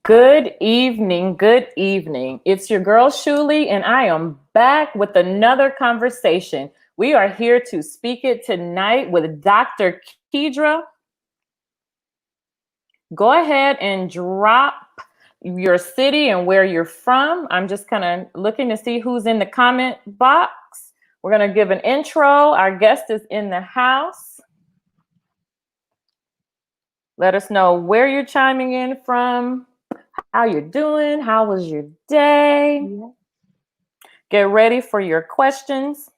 Good evening. Good evening. It's your girl, Shulie, and I am back with another conversation. We are here to speak it tonight with Dr. Keidra. Go ahead and drop your city and where you're from. I'm just kind of looking to see who's in the comment box. We're going to give an intro. Our guest is in the house. Let us know where you're chiming in from. How you doing? How was your day? Get ready for your questions.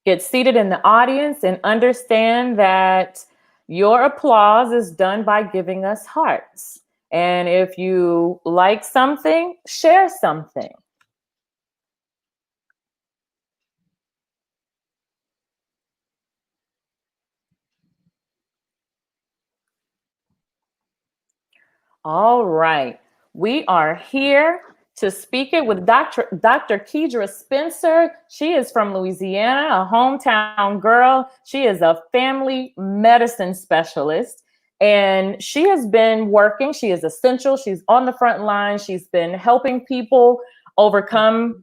Get seated in the audience and understand that your applause is done by giving us hearts. And if you like something, share something. All right. We are here to speak it with Dr. Keidra Spencer. She is from Louisiana, a hometown girl. She is a family medicine specialist, and she has been working. She is essential. She's on the front line. She's been helping people overcome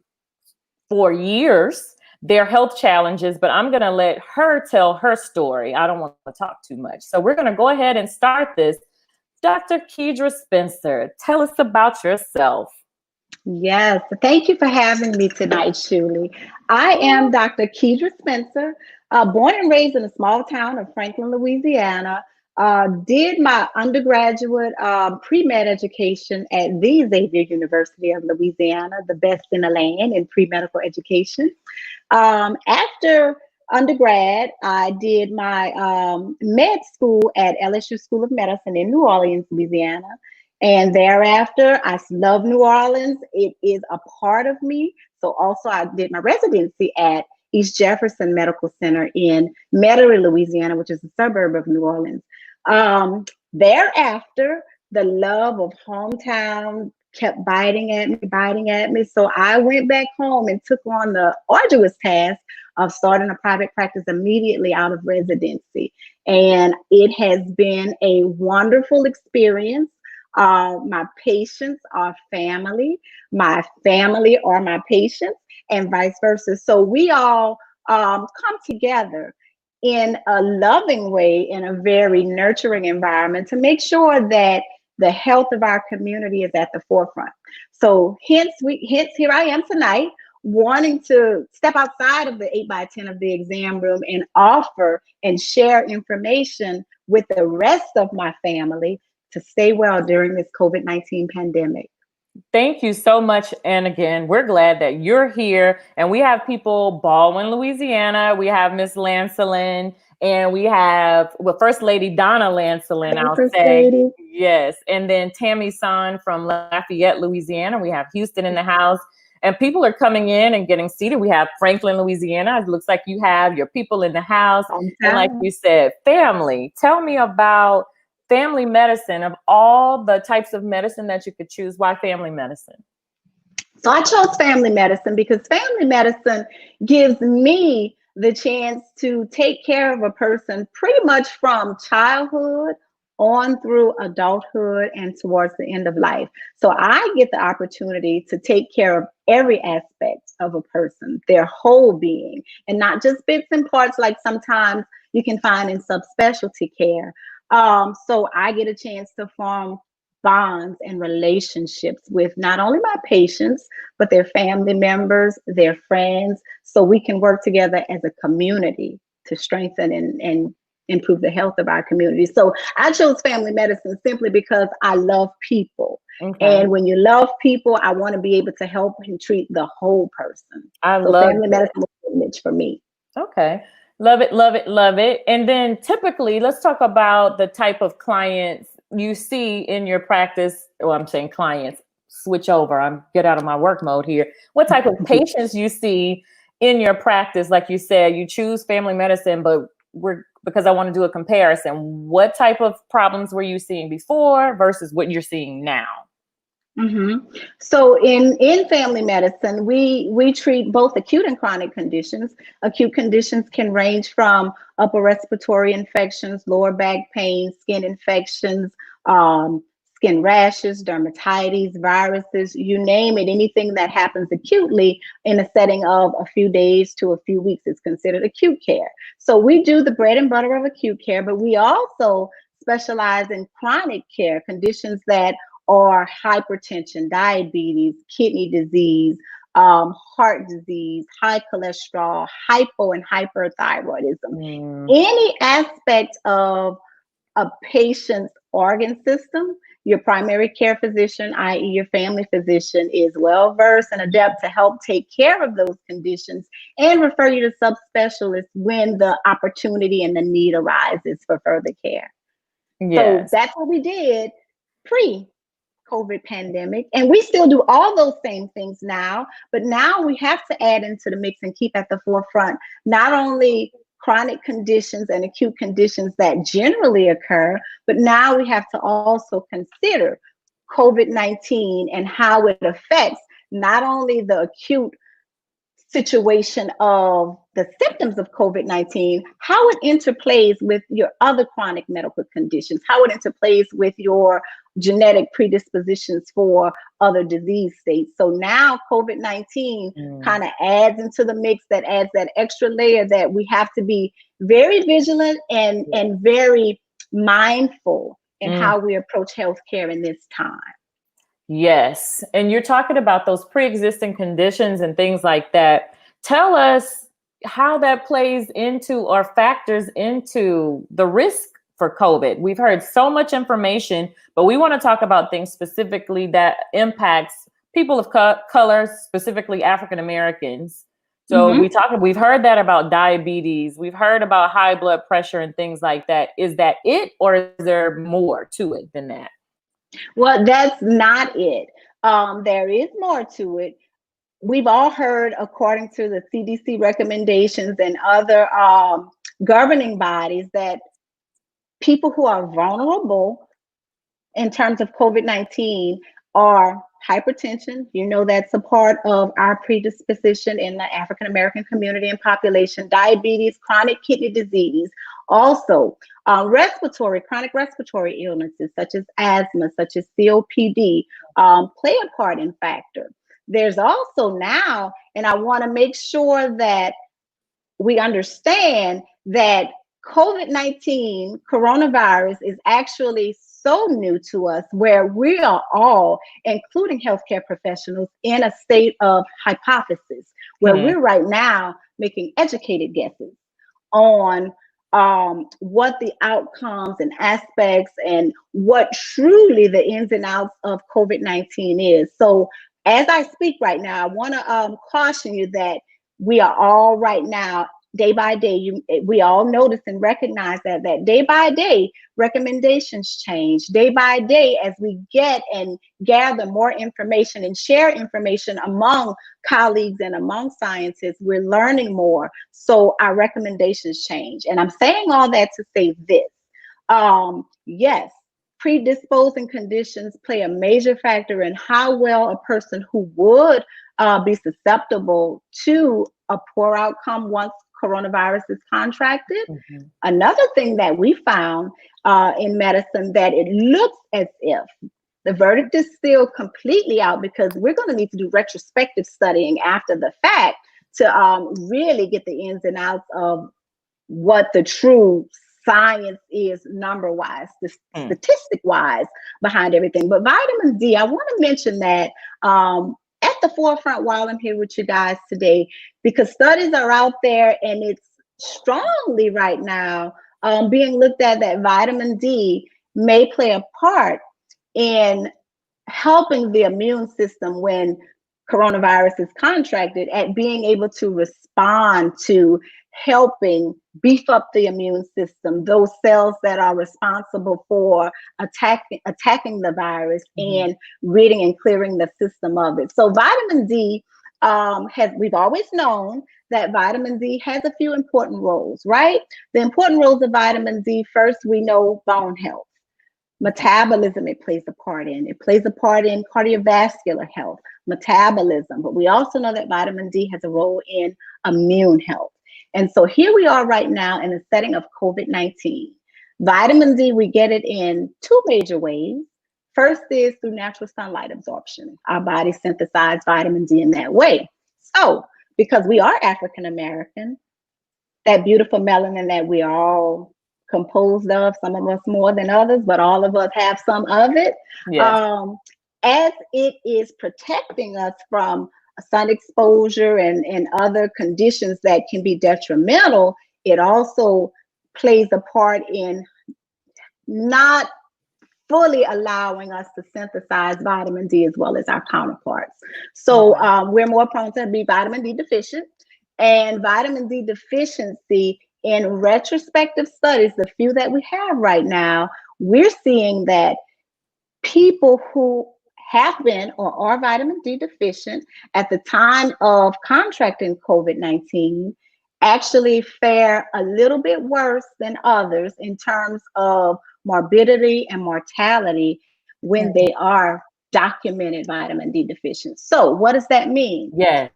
for years their health challenges, but I'm going to let her tell her story. I don't want to talk too much. So we're going to go ahead and start this. Dr. Keidra Spencer, tell us about yourself. Yes, thank you for having me tonight, Shulie. I am Dr. Keidra Spencer, born and raised in a small town of Franklin, Louisiana. Did my undergraduate pre-med education at the Xavier University of Louisiana, the best in the land in pre-medical education. After undergrad, I did my med school at LSU School of Medicine in New Orleans, Louisiana. And thereafter, I love New Orleans. It is a part of me. So also I did my residency at East Jefferson Medical Center in Metairie, Louisiana, which is a suburb of New Orleans. Thereafter, the love of hometown kept biting at me. So I went back home and took on the arduous task of starting a private practice immediately out of residency. And it has been a wonderful experience. My patients are family, my family are my patients, and vice versa. So we all come together in a loving way, in a very nurturing environment to make sure that the health of our community is at the forefront. So hence here I am tonight, wanting to step outside of the 8x10 of the exam room and offer and share information with the rest of my family to stay well during this COVID-19 pandemic. Thank you so much. And again, we're glad that you're here. And we have people, Baldwin, Louisiana. We have Miss Lancelin, and we have First Lady Donna Lancelin, I'll say. Lady. Yes. And then Tammy Son from Lafayette, Louisiana. We have Houston in the house. And people are coming in and getting seated. We have Franklin, Louisiana. It looks like you have your people in the house. And like you said, family. Tell me about family medicine. Of all the types of medicine that you could choose, why family medicine? So I chose family medicine because family medicine gives me the chance to take care of a person pretty much from childhood on through adulthood and towards the end of life. So I get the opportunity to take care of every aspect of a person, their whole being, and not just bits and parts like sometimes you can find in subspecialty care. So I get a chance to form bonds and relationships with not only my patients, but their family members, their friends, so we can work together as a community to strengthen and improve the health of our community. So I chose family medicine simply because I love people. Okay. And when you love people, I want to be able to help and treat the whole person. So family medicine was a niche for me. Okay. Love it, love it, love it. And then typically, let's talk about the type of clients you see in your practice. Well, I'm saying clients, switch over. I'm get out of my work mode here. What type of patients you see in your practice? Like you said, you choose family medicine, but because I want to do a comparison. What type of problems were you seeing before versus what you're seeing now? So in family medicine, we treat both acute and chronic conditions. Acute conditions can range from upper respiratory infections, lower back pain, skin infections, skin rashes, dermatitis, viruses, you name it. Anything that happens acutely in a setting of a few days to a few weeks is considered acute care. So we do the bread and butter of acute care, but we also specialize in chronic care, conditions that are hypertension, diabetes, kidney disease, heart disease, high cholesterol, hypo and hyperthyroidism. Any aspect of a patient's organ system, your primary care physician, i.e. your family physician, is well versed and adept to help take care of those conditions and refer you to subspecialists when the opportunity and the need arises for further care. So Yes. that's what we did pre-COVID pandemic. And we still do all those same things now, but now we have to add into the mix and keep at the forefront not only chronic conditions and acute conditions that generally occur, but now we have to also consider COVID-19 and how it affects not only the acute situation of the symptoms of COVID-19, how it interplays with your other chronic medical conditions, how it interplays with your genetic predispositions for other disease states. So now COVID-19 kind of adds into the mix, that adds that extra layer that we have to be very vigilant and very mindful in how we approach healthcare in this time. Yes. And you're talking about those pre-existing conditions and things like that. Tell us how that plays into or factors into the risk for COVID. We've heard so much information, but we want to talk about things specifically that impacts people of color, specifically African Americans. So we've heard that about diabetes. We've heard about high blood pressure and things like that. Is that it, or is there more to it than that? Well, that's not it. There is more to it. We've all heard, according to the CDC recommendations and other governing bodies, that people who are vulnerable in terms of COVID-19 are hypertension. You know, that's a part of our predisposition in the African American community and population. Diabetes, chronic kidney disease, also chronic respiratory illnesses such as asthma, such as COPD, play a part in factor. There's also now, and I want to make sure that we understand that COVID-19, coronavirus, is actually so new to us, where we are all, including healthcare professionals, in a state of hypothesis, where we're right now making educated guesses on what the outcomes and aspects and what truly the ins and outs of COVID-19 is. So as I speak right now, I want to caution you that we are all right now, day by day, we all notice and recognize that day by day, recommendations change. Day by day, as we get and gather more information and share information among colleagues and among scientists, we're learning more. So our recommendations change. And I'm saying all that to say this. Yes, predisposing conditions play a major factor in how well a person who would be susceptible to a poor outcome once coronavirus is contracted. Another thing that we found in medicine, that it looks as if the verdict is still completely out, because we're going to need to do retrospective studying after the fact to really get the ins and outs of what the true science is, number wise, statistic wise, behind everything. But vitamin D, I want to mention that at the forefront while I'm here with you guys today, because studies are out there and it's strongly right now being looked at that vitamin D may play a part in helping the immune system when coronavirus is contracted, at being able to respond to helping beef up the immune system, those cells that are responsible for attacking the virus and ridding and clearing the system of it. So vitamin D we've always known that vitamin D has a few important roles, right? The important roles of vitamin D, first, we know bone health. Metabolism, it plays a part in. It plays a part in cardiovascular health, metabolism. But we also know that vitamin D has a role in immune health. And so here we are right now in the setting of COVID-19. Vitamin D, we get it in two major ways. First is through natural sunlight absorption. Our body synthesizes vitamin D in that way. So because we are African American, that beautiful melanin that we are all composed of, some of us more than others, but all of us have some of it. Yes. As it is protecting us from sun exposure and other conditions that can be detrimental, it also plays a part in not fully allowing us to synthesize vitamin D as well as our counterparts. So we're more prone to be vitamin D deficient. And vitamin D deficiency, in retrospective studies, the few that we have right now, we're seeing that people who have been or are vitamin D deficient at the time of contracting COVID-19 actually fare a little bit worse than others in terms of morbidity and mortality when they are documented vitamin D deficient. So what does that mean? Yes.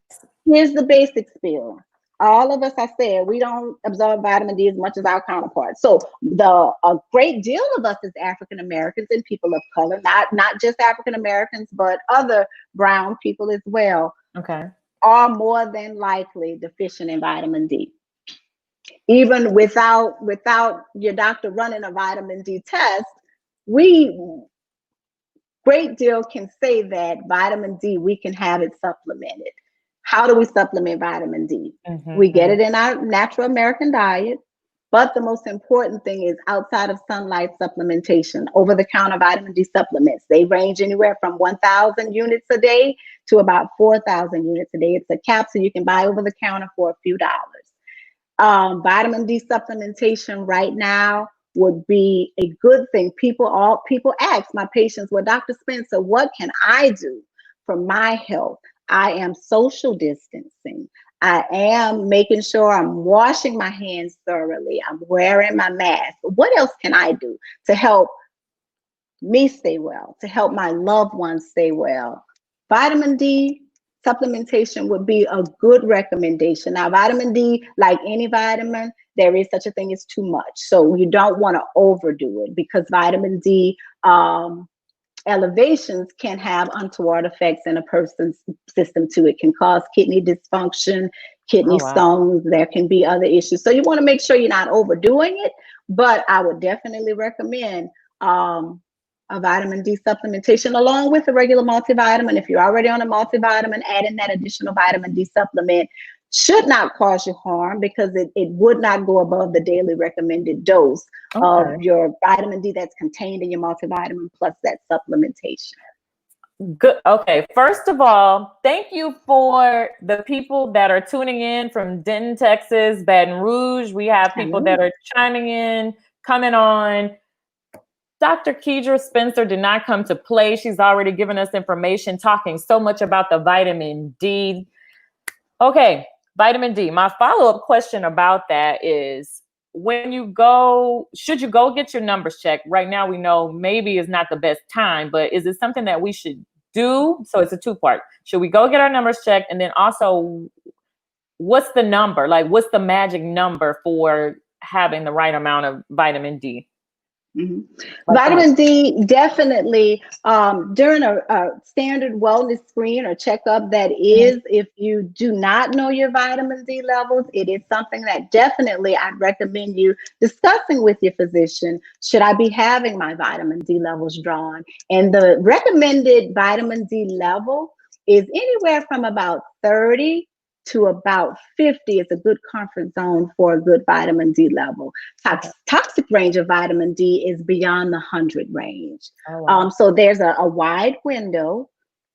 Here's the basic spiel. All of us, I said, we don't absorb vitamin D as much as our counterparts. So a great deal of us as African Americans and people of color, not just African Americans, but other brown people as well, are more than likely deficient in vitamin D. Even without your doctor running a vitamin D test, great deal can say that vitamin D, we can have it supplemented. How do we supplement vitamin D? We get it in our natural American diet, but the most important thing is outside of sunlight supplementation, over-the-counter vitamin D supplements. They range anywhere from 1,000 units a day to about 4,000 units a day. It's a capsule you can buy over the counter for a few dollars. Vitamin D supplementation right now would be a good thing. People ask my patients, well, Dr. Spencer, what can I do for my health? I am social distancing. I am making sure I'm washing my hands thoroughly. I'm wearing my mask. What else can I do to help me stay well, to help my loved ones stay well? Vitamin D supplementation would be a good recommendation. Now, vitamin D, like any vitamin, there is such a thing as too much. So you don't want to overdo it, because vitamin D elevations can have untoward effects in a person's system too. It can cause kidney dysfunction, kidney stones. There can be other issues. So you want to make sure you're not overdoing it, but I would definitely recommend a vitamin D supplementation along with a regular multivitamin. If you're already on a multivitamin, adding that additional vitamin D supplement should not cause you harm, because it would not go above the daily recommended dose of your vitamin D that's contained in your multivitamin plus that supplementation. Good. Okay. First of all, thank you for the people that are tuning in from Denton, Texas, Baton Rouge. We have people that are chiming in, coming on. Dr. Keidra Spencer did not come to play. She's already given us information, talking so much about the vitamin D. Okay. Vitamin D. My follow-up question about that is, when you go, should you go get your numbers checked? Right now, we know maybe is not the best time, but is it something that we should do? So it's a two-part. Should we go get our numbers checked? And then also, what's the number? Like, what's the magic number for having the right amount of vitamin D? Vitamin D, definitely during a standard wellness screen or checkup, that is, if you do not know your vitamin D levels, it is something that definitely I'd recommend you discussing with your physician. Should I be having my vitamin D levels drawn? And the recommended vitamin D level is anywhere from about 30 to about 50 is a good comfort zone for a good vitamin D level. Toxic range of vitamin D is beyond the 100 range. So there's a wide window.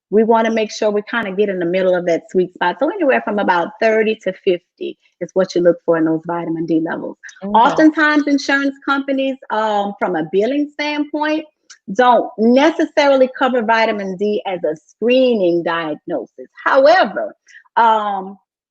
We want to make sure we kind of get in the middle of that sweet spot. So anywhere from about 30 to 50 is what you look for in those vitamin D levels. Oftentimes insurance companies, from a billing standpoint, don't necessarily cover vitamin D as a screening diagnosis. However,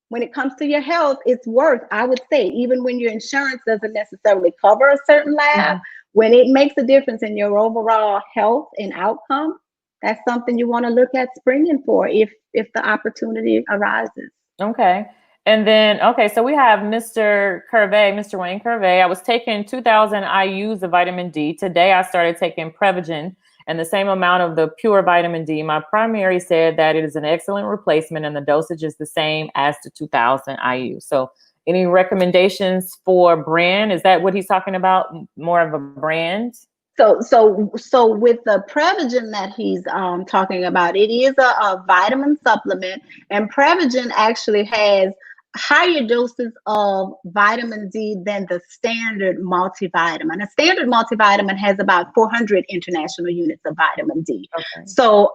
when it comes to your health, it's worth, I would say, even when your insurance doesn't necessarily cover a certain lab, when it makes a difference in your overall health and outcome, that's something you want to look at springing for if the opportunity arises. Okay. And then, okay, so we have Mr. Curvey, Mr. Wayne Curvey. I was taking 2,000 IUs of vitamin D. Today I started taking Prevagen and the same amount of the pure vitamin D. My primary said that it is an excellent replacement and the dosage is the same as the 2,000 IU. So any recommendations for brand? Is that what he's talking about? More of a brand? So with the Prevagen that he's talking about, it is a vitamin supplement, and Prevagen actually has higher doses of vitamin D than the standard multivitamin. A standard multivitamin has about 400 international units of vitamin D. Okay. So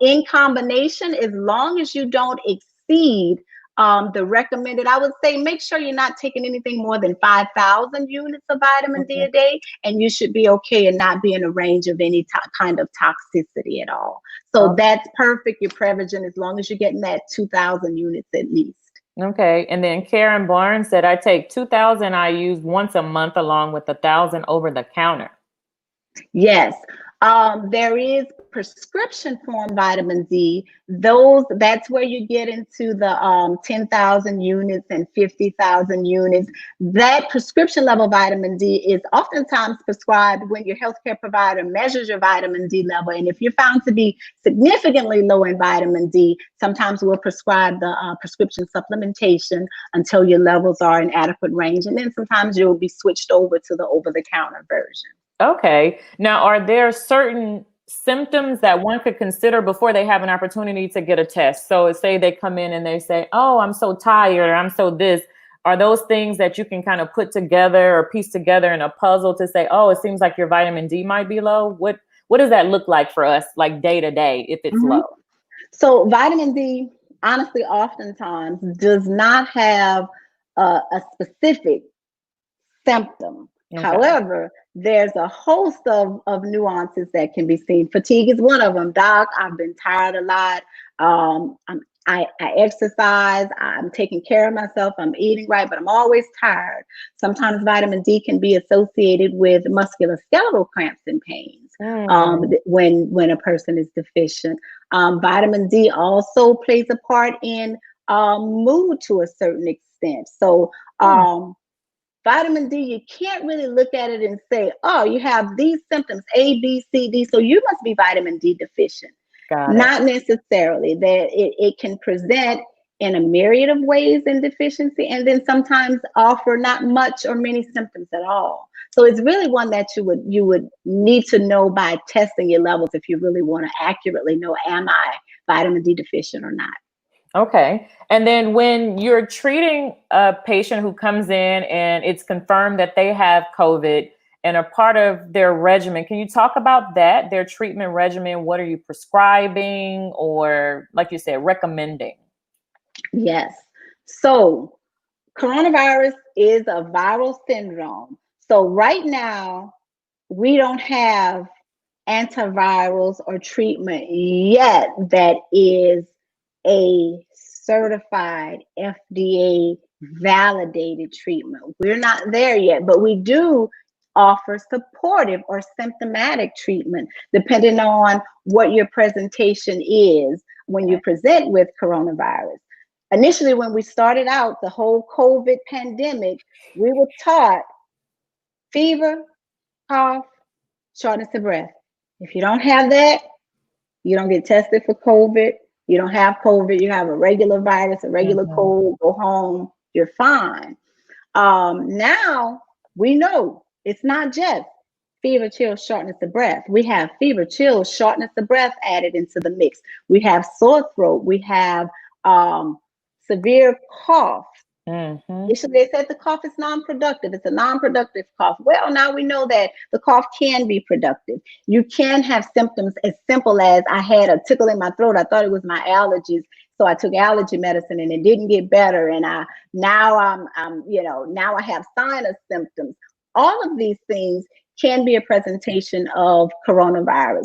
in combination, as long as you don't exceed the recommended, I would say make sure you're not taking anything more than 5,000 units of vitamin D a day, and you should be okay and not be in a range of any kind of toxicity at all. So that's perfect, your Prevagen, as long as you're getting that 2,000 units at least. Okay. And then Karen Barnes said, I take 2,000 IUs once a month along with 1,000 over the counter. Yes. There is prescription form vitamin D. That's where you get into the 10,000 units and 50,000 units. That prescription level vitamin D is oftentimes prescribed when your healthcare provider measures your vitamin D level. And if you're found to be significantly low in vitamin D, sometimes we'll prescribe the prescription supplementation until your levels are in adequate range. And then sometimes you'll be switched over to the over-the-counter version. Okay. Now, are there certain symptoms that one could consider before they have an opportunity to get a test? So say they come in and they say, oh, I'm so tired, or I'm so this. Are those things that you can kind of put together or piece together in a puzzle to say, oh, it seems like your vitamin D might be low? What does that look like for us, like day to day, if it's low? So vitamin D, honestly, oftentimes does not have a specific symptom. Okay. However, there's a host of nuances that can be seen. Fatigue is one of them. Doc, I've been tired a lot. I exercise. I'm taking care of myself. I'm eating right, but I'm always tired. Sometimes vitamin D can be associated with musculoskeletal cramps and pains when a person is deficient. Vitamin D also plays a part in mood to a certain extent. So vitamin D, you can't really look at it and say, oh, you have these symptoms, A, B, C, D, so you must be vitamin D deficient. Not necessarily. That it can present in a myriad of ways in deficiency, and then sometimes offer not much or many symptoms at all. So it's really one that you would need to know by testing your levels if you really want to accurately know, am I vitamin D deficient or not? Okay. And then when you're treating a patient who comes in and it's confirmed that they have COVID and a part of their regimen, can you talk about that, their treatment regimen? What are you prescribing or, like you said, recommending? Yes. So coronavirus is a viral syndrome. So right now, we don't have antivirals or treatment yet that is a certified FDA validated treatment. We're not there yet, but we do offer supportive or symptomatic treatment depending on what your presentation is when you present with coronavirus. Initially, when we started out the whole COVID pandemic, we were taught fever, cough, shortness of breath. If you don't have that, you don't get tested for COVID. You don't have COVID, you have a regular virus, a regular cold, go home, you're fine. Now we know it's not just fever, chills, shortness of breath. We have fever, chills, shortness of breath added into the mix. We have sore throat. We have severe cough. Initially, they said the cough is non-productive. It's a non-productive cough. Well, now we know that the cough can be productive. You can have symptoms as simple as I had a tickle in my throat. I thought it was my allergies, so I took allergy medicine and it didn't get better. And now I have sinus symptoms. All of these things can be a presentation of coronavirus.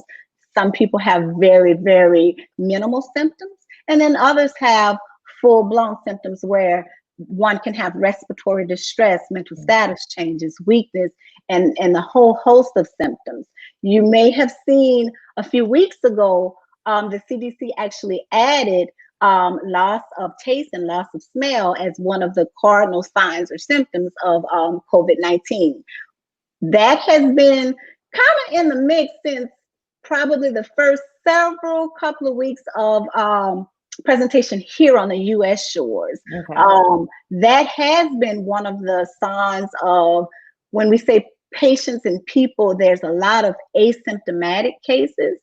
Some people have very, very minimal symptoms, and then others have full-blown symptoms where one can have respiratory distress, mental status changes, weakness, and the whole host of symptoms. You may have seen a few weeks ago, the CDC actually added loss of taste and loss of smell as one of the cardinal signs or symptoms of COVID-19. That has been kind of in the mix since probably the first several couple of weeks of presentation here on the U.S. shores. Okay. That has been one of the signs of when we say patients and people, there's a lot of asymptomatic cases.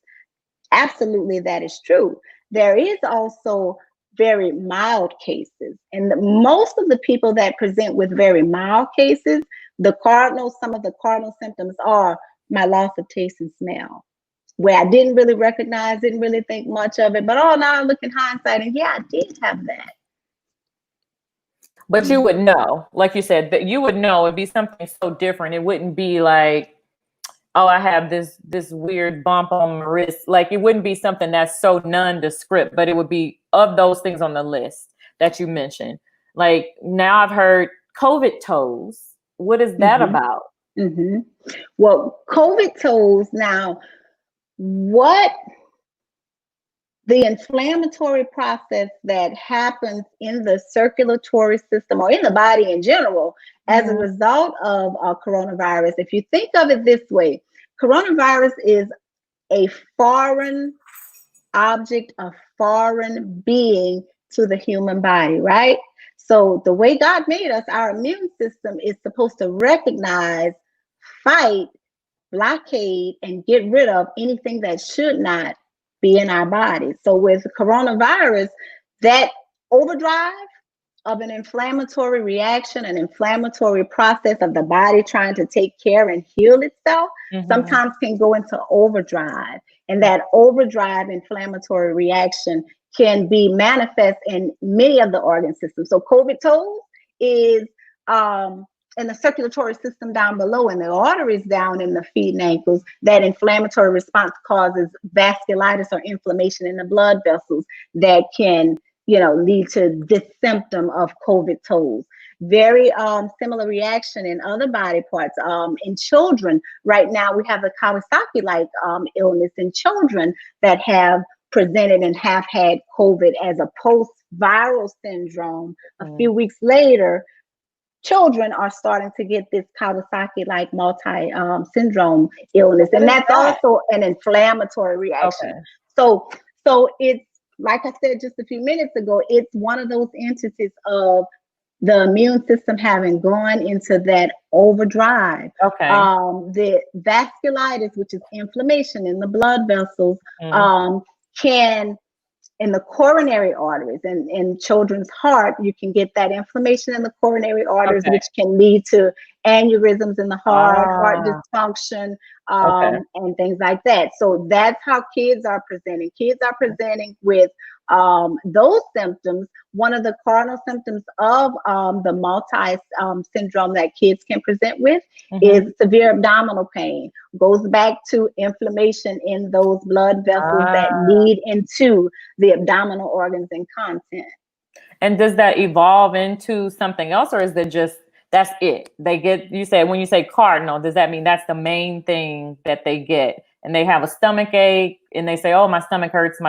Absolutely, that is true. There is also very mild cases. And most of the people that present with very mild cases, some of the cardinal symptoms are my loss of taste and smell, where I didn't really recognize, didn't really think much of it. But now I look in hindsight and yeah, I did have that. But you would know, like you said, that you would know it'd be something so different. It wouldn't be like, oh, I have this weird bump on my wrist. Like, it wouldn't be something that's so nondescript, but it would be of those things on the list that you mentioned. Like, now I've heard COVID toes. What is that about? Well, COVID toes, now, what the inflammatory process that happens in the circulatory system or in the body in general as a result of coronavirus. If you think of it this way, coronavirus is a foreign object, a foreign being to the human body, right? So the way God made us, our immune system is supposed to recognize, fight, blockade, and get rid of anything that should not be in our body. So with coronavirus, that overdrive of an inflammatory reaction, an inflammatory process of the body trying to take care and heal itself, sometimes can go into overdrive. And that overdrive inflammatory reaction can be manifest in many of the organ systems. So COVID toes is in the circulatory system down below, and the arteries down in the feet and ankles. That inflammatory response causes vasculitis or inflammation in the blood vessels that can, lead to this symptom of COVID toes. Very similar reaction in other body parts. In children, right now we have the Kawasaki-like illness in children that have presented and have had COVID as a post-viral syndrome. A few weeks later, children are starting to get this Kawasaki-like multi-syndrome illness. And that's also an inflammatory reaction. Okay. So it's, like I said just a few minutes ago, it's one of those entities of the immune system having gone into that overdrive. Okay. The vasculitis, which is inflammation in the blood vessels, can, in the coronary arteries, and in children's heart, you can get that inflammation in the coronary arteries, which can lead to aneurysms in the heart dysfunction, and things like that. So that's how kids are presenting. Kids are presenting with those symptoms. One of the cardinal symptoms of the multi-syndrome that kids can present with is severe abdominal pain. Goes back to inflammation in those blood vessels that lead into the abdominal organs and content. And does that evolve into something else, or is it just, that's it? They get, you said, when you say cardinal, does that mean that's the main thing that they get? And they have a stomach ache and they say, oh, my stomach hurts,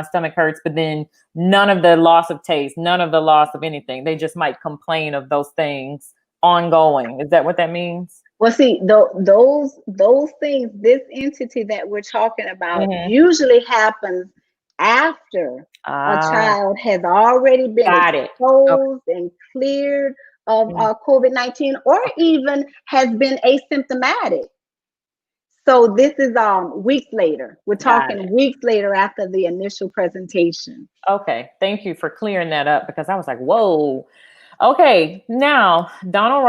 but then none of the loss of taste, none of the loss of anything. They just might complain of those things ongoing. Is that what that means? Well, see, those things, this entity that we're talking about usually happens after a child has already been exposed and cleared of COVID-19, or even has been asymptomatic. So this is weeks later. We're talking weeks later after the initial presentation. Okay, thank you for clearing that up, because I was like, whoa. Okay, now Donald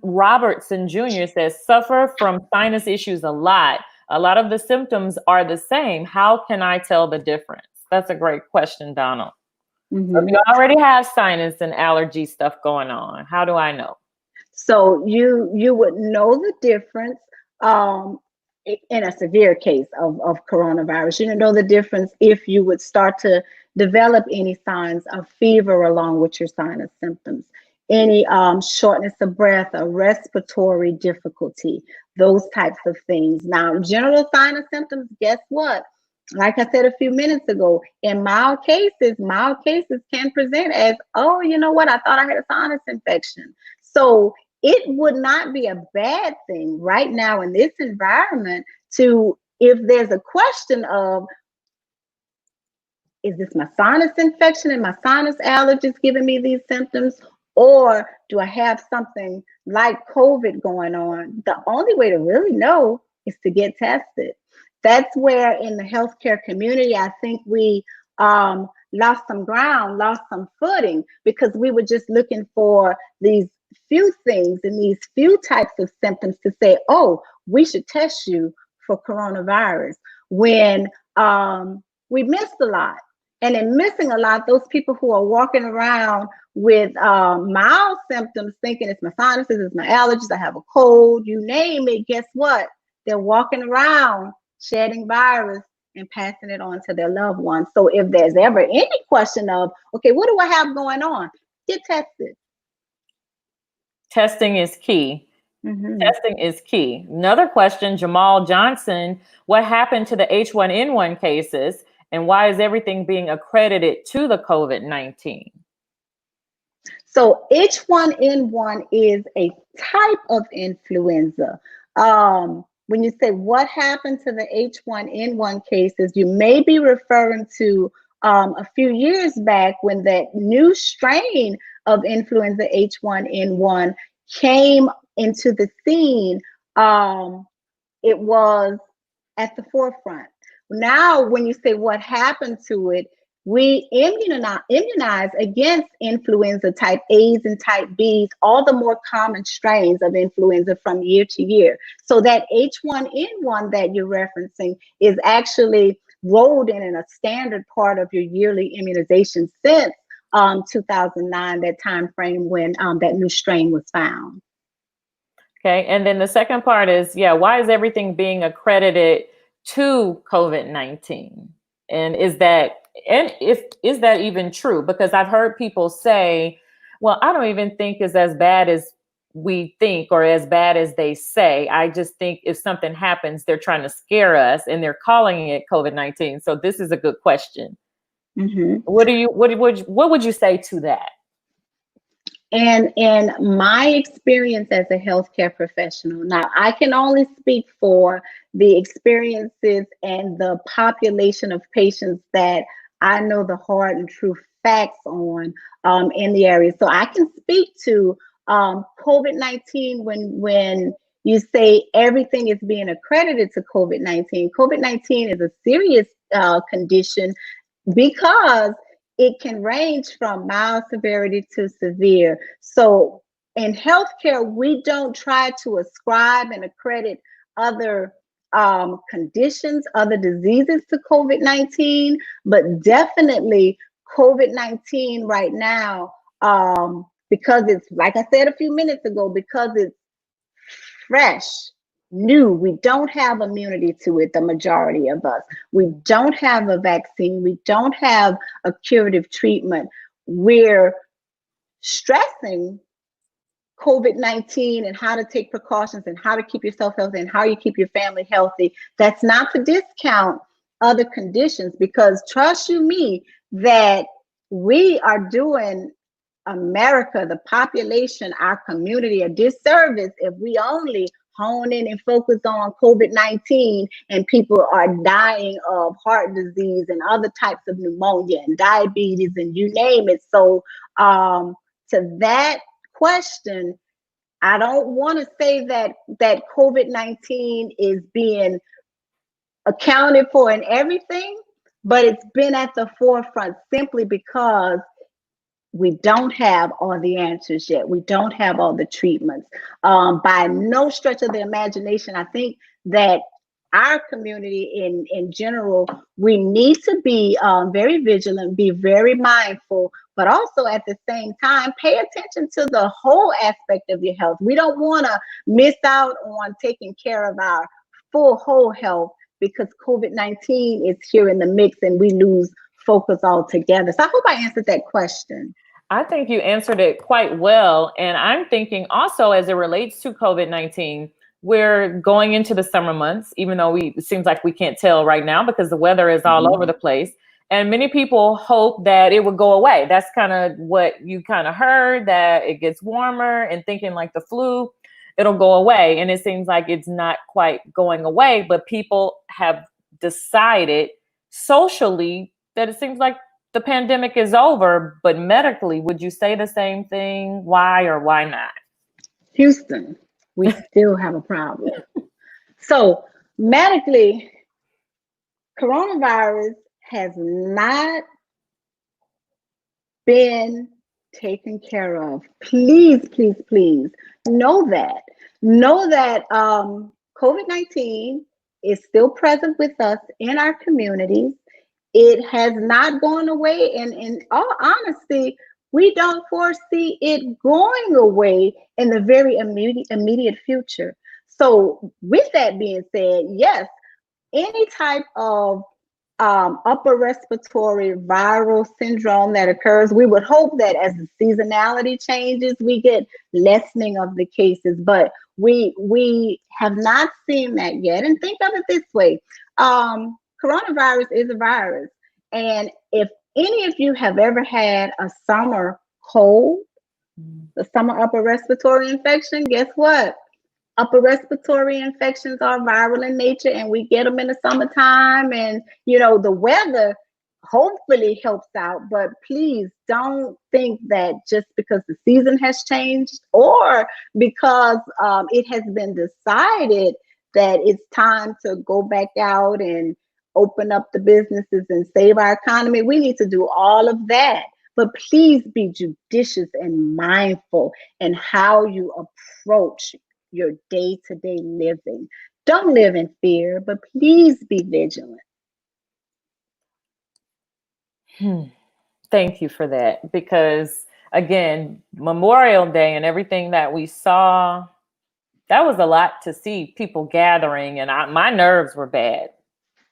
Robertson Jr. says, suffer from sinus issues a lot. A lot of the symptoms are the same. How can I tell the difference? That's a great question, Donald. If you already have sinus and allergy stuff going on, how do I know? So you would know the difference in a severe case of coronavirus. You know the difference if you would start to develop any signs of fever along with your sinus symptoms. any shortness of breath or respiratory difficulty, those types of things. Now, general sign of symptoms, guess what? Like I said a few minutes ago, in mild cases can present as, oh, you know what? I thought I had a sinus infection. So it would not be a bad thing right now in this environment to, if there's a question of, is this my sinus infection and my sinus allergies giving me these symptoms? Or do I have something like COVID going on? The only way to really know is to get tested. That's where in the healthcare community, I think we lost some ground, lost some footing, because we were just looking for these few things and these few types of symptoms to say, oh, we should test you for coronavirus, when we missed a lot. And in missing a lot, those people who are walking around with mild symptoms, thinking it's my sinuses, it's my allergies, I have a cold, you name it, guess what? They're walking around shedding virus and passing it on to their loved ones. So if there's ever any question of, okay, what do I have going on? Get tested. Testing is key. Mm-hmm. Testing is key. Another question, Jamal Johnson, what happened to the H1N1 cases, and why is everything being accredited to the COVID-19? So H1N1 is a type of influenza. When you say what happened to the H1N1 cases, you may be referring to a few years back when that new strain of influenza H1N1 came into the scene. It was at the forefront. Now, when you say what happened to it, we immunize against influenza type A's and type B's, all the more common strains of influenza from year to year. So that H1N1 that you're referencing is actually rolled in a standard part of your yearly immunization since 2009, that time frame when that new strain was found. Okay, and then the second part is, why is everything being accredited to COVID-19? And is that even true? Because I've heard people say, well, I don't even think it's as bad as we think or as bad as they say. I just think if something happens, they're trying to scare us and they're calling it COVID-19. So this is a good question. Mm-hmm. What would you say to that? And in my experience as a healthcare professional, now I can only speak for the experiences and the population of patients that I know the hard and true facts on in the area. So I can speak to COVID-19 when you say everything is being accredited to COVID-19. COVID-19 is a serious condition because it can range from mild severity to severe. So in healthcare, we don't try to ascribe and accredit other conditions, other diseases to COVID-19, but definitely COVID-19 right now, because it's, like I said a few minutes ago, because it's fresh, new, we don't have immunity to it, the majority of us. We don't have a vaccine. We don't have a curative treatment. We're stressing COVID-19 and how to take precautions and how to keep yourself healthy and how you keep your family healthy. That's not to discount other conditions, because trust you me that we are doing America, the population, our community, a disservice if we only hone in and focus on COVID-19 and people are dying of heart disease and other types of pneumonia and diabetes and you name it. So to that question, I don't want to say that COVID-19 is being accounted for in everything, but it's been at the forefront simply because we don't have all the answers yet. We don't have all the treatments. By no stretch of the imagination, I think that our community in general, we need to be very vigilant, be very mindful, but also at the same time, pay attention to the whole aspect of your health. We don't want to miss out on taking care of our full whole health because COVID-19 is here in the mix and we lose focus altogether. So I hope I answered that question. I think you answered it quite well. And I'm thinking also as it relates to COVID-19, we're going into the summer months, even though it seems like we can't tell right now because the weather is all over the place. And many people hope that it would go away. That's kind of what you kind of heard, that it gets warmer, and thinking like the flu, it'll go away. And it seems like it's not quite going away, but people have decided socially that it seems like the pandemic is over, but medically, would you say the same thing? Why or why not? Houston, we still have a problem. So medically, coronavirus has not been taken care of. Please, please, please know that. Know that COVID-19 is still present with us in our communities. It has not gone away. And in all honesty, we don't foresee it going away in the very immediate future. So with that being said, yes, any type of upper respiratory viral syndrome that occurs, we would hope that as the seasonality changes, we get lessening of the cases, but we have not seen that yet. And think of it this way, coronavirus is a virus, and if any of you have ever had a summer cold, the summer upper respiratory infection, guess what? Upper respiratory infections are viral in nature, and we get them in the summertime. And the weather hopefully helps out, but please don't think that just because the season has changed or because it has been decided that it's time to go back out and open up the businesses and save our economy. We need to do all of that, but please be judicious and mindful in how you approach your day-to-day living. Don't live in fear, but please be vigilant. Thank you for that, because again, Memorial Day and everything that we saw, that was a lot to see people gathering, and my nerves were bad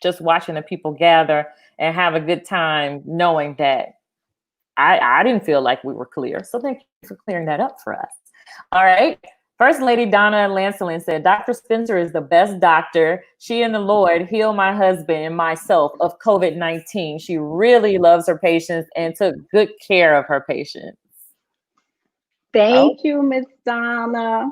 just watching the people gather and have a good time, knowing that I didn't feel like we were clear. So thank you for clearing that up for us. All right. First Lady Donna Lancelin said, Dr. Spencer is the best doctor. She and the Lord healed my husband and myself of COVID-19. She really loves her patients and took good care of her patients. Thank you, Miss Donna.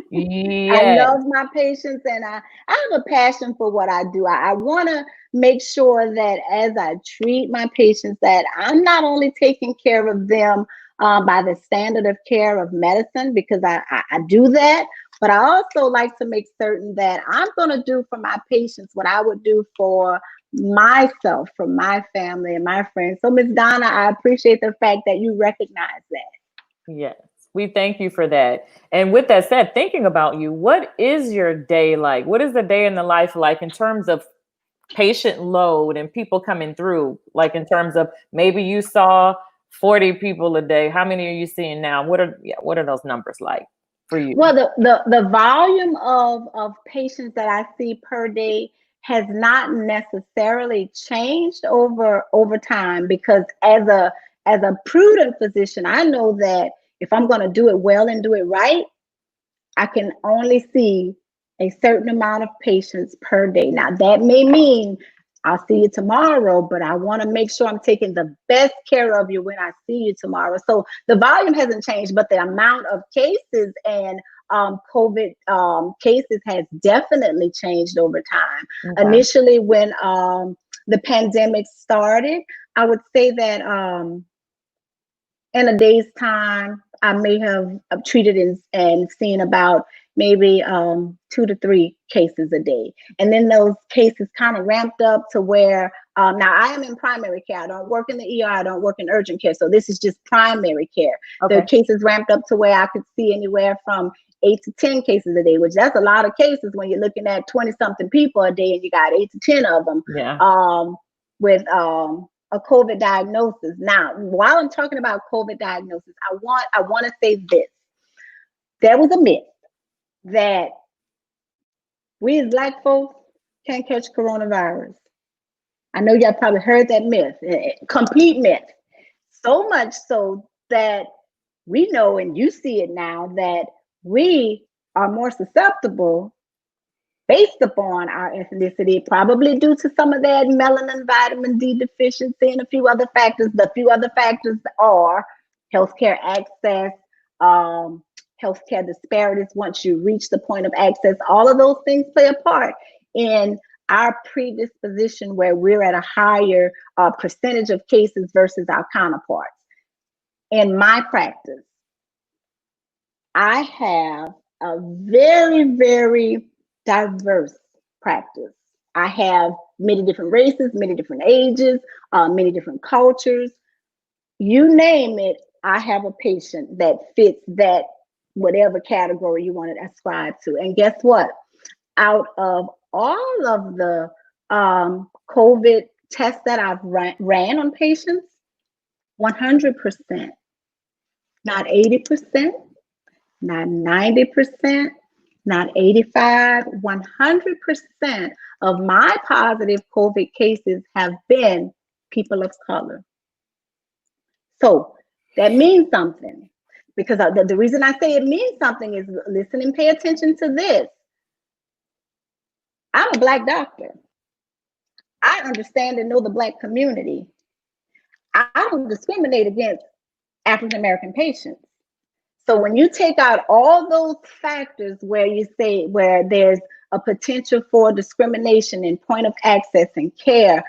Yes. I love my patients, and I have a passion for what I do. I want to make sure that as I treat my patients, that I'm not only taking care of them by the standard of care of medicine, because I do that, but I also like to make certain that I'm going to do for my patients what I would do for myself, for my family and my friends. So Ms. Donna, I appreciate the fact that you recognize that. Yes, we thank you for that. And with that said, thinking about you, what is your day like? What is the day in the life like in terms of patient load and people coming through? Like in terms of maybe you saw 40 people a day. How many are you seeing now? What are those numbers like for you? Well, the volume of patients that I see per day has not necessarily changed over time, because as a prudent physician, I know that if I'm going to do it well and do it right, I can only see a certain amount of patients per day. Now, that may mean I'll see you tomorrow, but I want to make sure I'm taking the best care of you when I see you tomorrow. So the volume hasn't changed, but the amount of cases and COVID cases has definitely changed over time. Okay. Initially, when the pandemic started, I would say that in a day's time, I may have treated and seen about maybe 2 to 3 cases a day. And then those cases kind of ramped up to where, now I am in primary care. I don't work in the ER, I don't work in urgent care. So this is just primary care. Okay. The cases ramped up to where I could see anywhere from 8 to 10 cases a day, which that's a lot of cases when you're looking at 20 something people a day and you got 8 to 10 of them. Yeah. With a COVID diagnosis. Now, while I'm talking about COVID diagnosis, I want to say this. There was a myth that we as Black folks can't catch coronavirus. I know y'all probably heard that myth, complete myth. So much so that we know, and you see it now, that we are more susceptible based upon our ethnicity, probably due to some of that melanin, vitamin D deficiency, and a few other factors. The few other factors are healthcare access, healthcare disparities once you reach the point of access. All of those things play a part in our predisposition where we're at a higher percentage of cases versus our counterparts. In my practice, I have a very, very diverse practice. I have many different races, many different ages, many different cultures. You name it, I have a patient that fits that whatever category you want to ascribe to. And guess what? Out of all of the COVID tests that I've ran on patients, 100%, not 80%, not 90%, not 85, 100% of my positive COVID cases have been people of color. So that means something, because the reason I say it means something is, listen and pay attention to this. I'm a Black doctor. I understand and know the Black community. I don't discriminate against African American patients. So when you take out all those factors where you say where there's a potential for discrimination in point of access and care,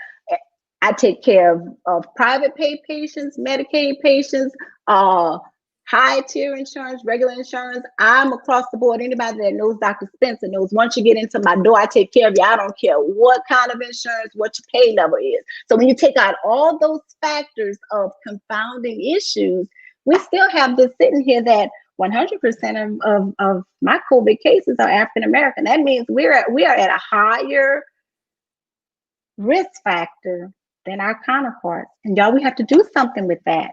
I take care of private pay patients, Medicaid patients, high tier insurance, regular insurance. I'm across the board. Anybody that knows Dr. Spencer knows once you get into my door, I take care of you. I don't care what kind of insurance, what your pay level is. So when you take out all those factors of confounding issues, we still have this sitting here that 100% of my COVID cases are African American. That means we are at a higher risk factor than our counterparts. And y'all, we have to do something with that.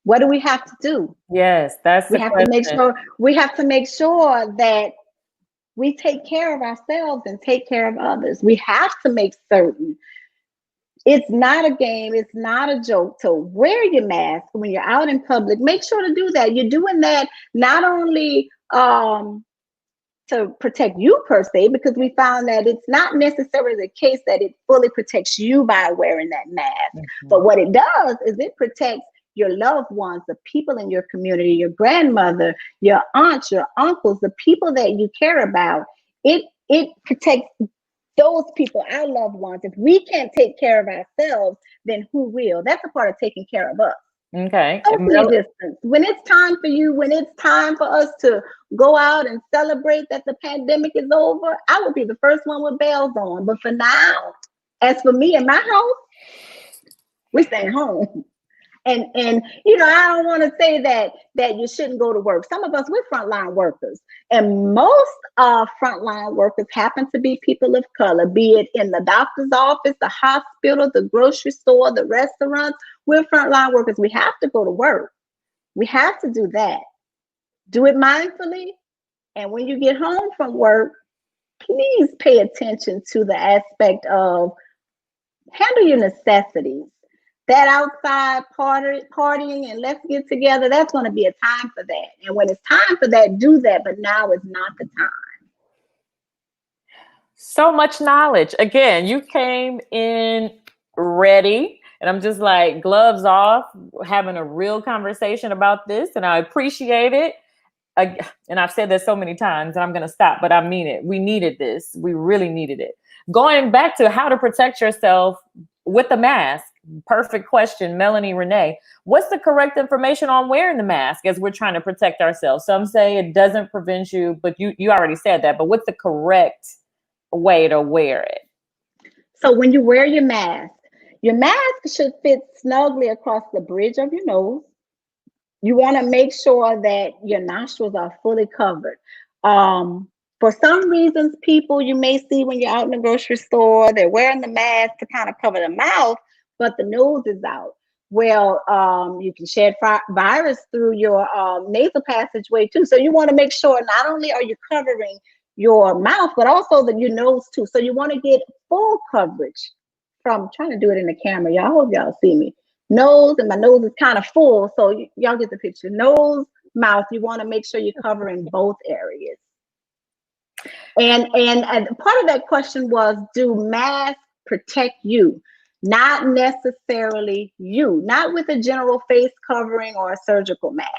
What do we have to do? Yes, that's we have to make sure that we take care of ourselves and take care of others. We have to make certain it's not a game, it's not a joke to wear your mask when you're out in public. Make sure to do that. You're doing that not only to protect you per se, because we found that it's not necessarily the case that it fully protects you by wearing that mask. Mm-hmm. But what it does is it protects your loved ones, the people in your community, your grandmother, your aunts, your uncles, the people that you care about. It protects those people, our loved ones. If we can't take care of ourselves, then who will? That's a part of taking care of us. Okay. Social distance. When it's time for you, when it's time for us to go out and celebrate that the pandemic is over, I would be the first one with bells on. But for now, as for me and my house, we stay home. And you know, I don't want to say that you shouldn't go to work. Some of us, we're frontline workers, and most frontline workers happen to be people of color, be it in the doctor's office, the hospital, the grocery store, the restaurants. We're frontline workers. We have to go to work. We have to do that. Do it mindfully. And when you get home from work, please pay attention to the aspect of handle your necessities. That outside partying and let's get together, that's going to be a time for that. And when it's time for that, do that. But now is not the time. So much knowledge. Again, you came in ready. And I'm just like, gloves off, having a real conversation about this. And I appreciate it. And I've said this so many times, and I'm going to stop, but I mean it. We needed this. We really needed it. Going back to how to protect yourself with the mask. Perfect question, Melanie Renee. What's the correct information on wearing the mask as we're trying to protect ourselves? Some say it doesn't prevent you, but you already said that. But what's the correct way to wear it? So when you wear your mask should fit snugly across the bridge of your nose. You want to make sure that your nostrils are fully covered. For some reasons, people you may see when you're out in the grocery store, they're wearing the mask to kind of cover the mouth, but the nose is out. Well, you can shed virus through your nasal passageway too. So you want to make sure not only are you covering your mouth, but also your nose too. So you want to get full coverage from, trying to do it in the camera. Y'all, hope y'all see me. nose, and my nose is kind of full. So y'all get the picture. Nose, mouth, you want to make sure you're covering both areas. And part of that question was, do masks protect you? Not necessarily you, not with a general face covering or a surgical mask.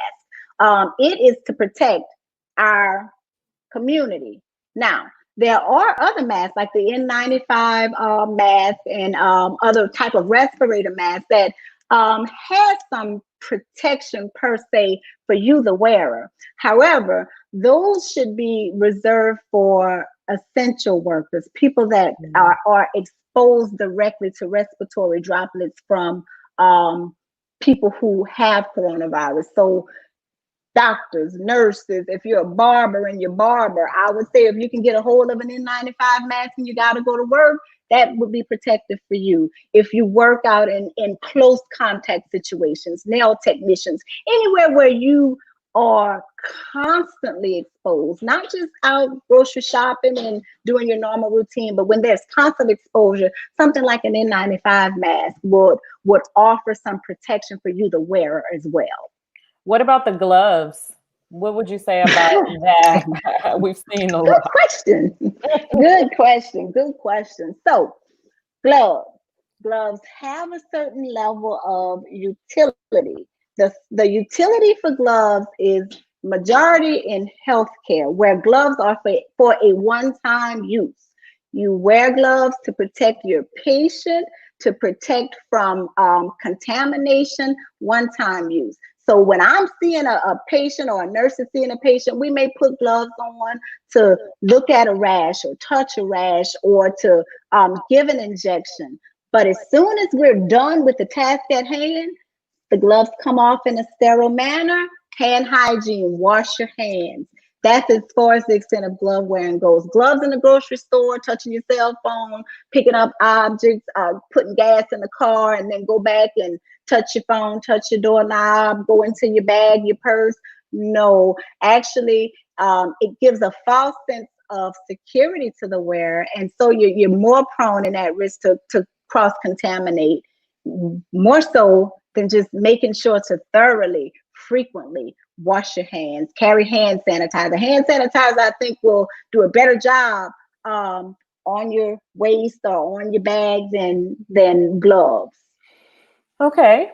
It is to protect our community. Now, there are other masks like the N95 mask and other type of respirator masks that has some protection per se for you, the wearer. However, those should be reserved for essential workers, people that are exposed directly to respiratory droplets from people who have coronavirus. So doctors, nurses, if you're a barber and you're barber, I would say if you can get a hold of an N95 mask and you got to go to work, that would be protective for you. If you work out in close contact situations, nail technicians, anywhere where you are constantly exposed, not just out grocery shopping and doing your normal routine, but when there's constant exposure, something like an N95 mask would offer some protection for you, the wearer, as well. What about the gloves? What would you say about that? We've seen a lot. Good question. So gloves have a certain level of utility. The utility for gloves is majority in healthcare, where gloves are for a one-time use. You wear gloves to protect your patient, to protect from contamination, one-time use. So when I'm seeing a patient or a nurse is seeing a patient, we may put gloves on to look at a rash or touch a rash or to give an injection. But as soon as we're done with the task at hand, the gloves come off in a sterile manner. Hand hygiene, wash your hands. That's as far as the extent of glove wearing goes. Gloves in the grocery store, touching your cell phone, picking up objects, putting gas in the car, and then go back and touch your phone, touch your doorknob, go into your bag, your purse. No, actually, it gives a false sense of security to the wearer. And so you're more prone and at risk to cross-contaminate, more so than just making sure to thoroughly, frequently wash your hands, carry hand sanitizer. Hand sanitizer, I think, will do a better job on your waist or on your bag than gloves. Okay.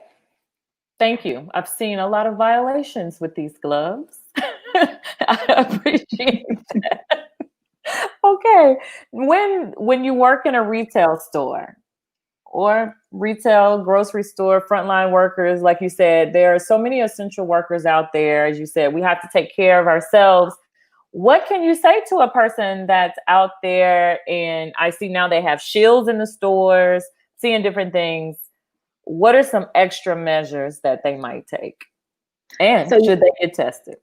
Thank you. I've seen a lot of violations with these gloves. I appreciate that. Okay. When you work in a retail store or retail, grocery store, frontline workers, like you said, there are so many essential workers out there. As you said, we have to take care of ourselves. What can you say to a person that's out there, and I see now they have shields in the stores, seeing different things? What are some extra measures that they might take? And should they get tested?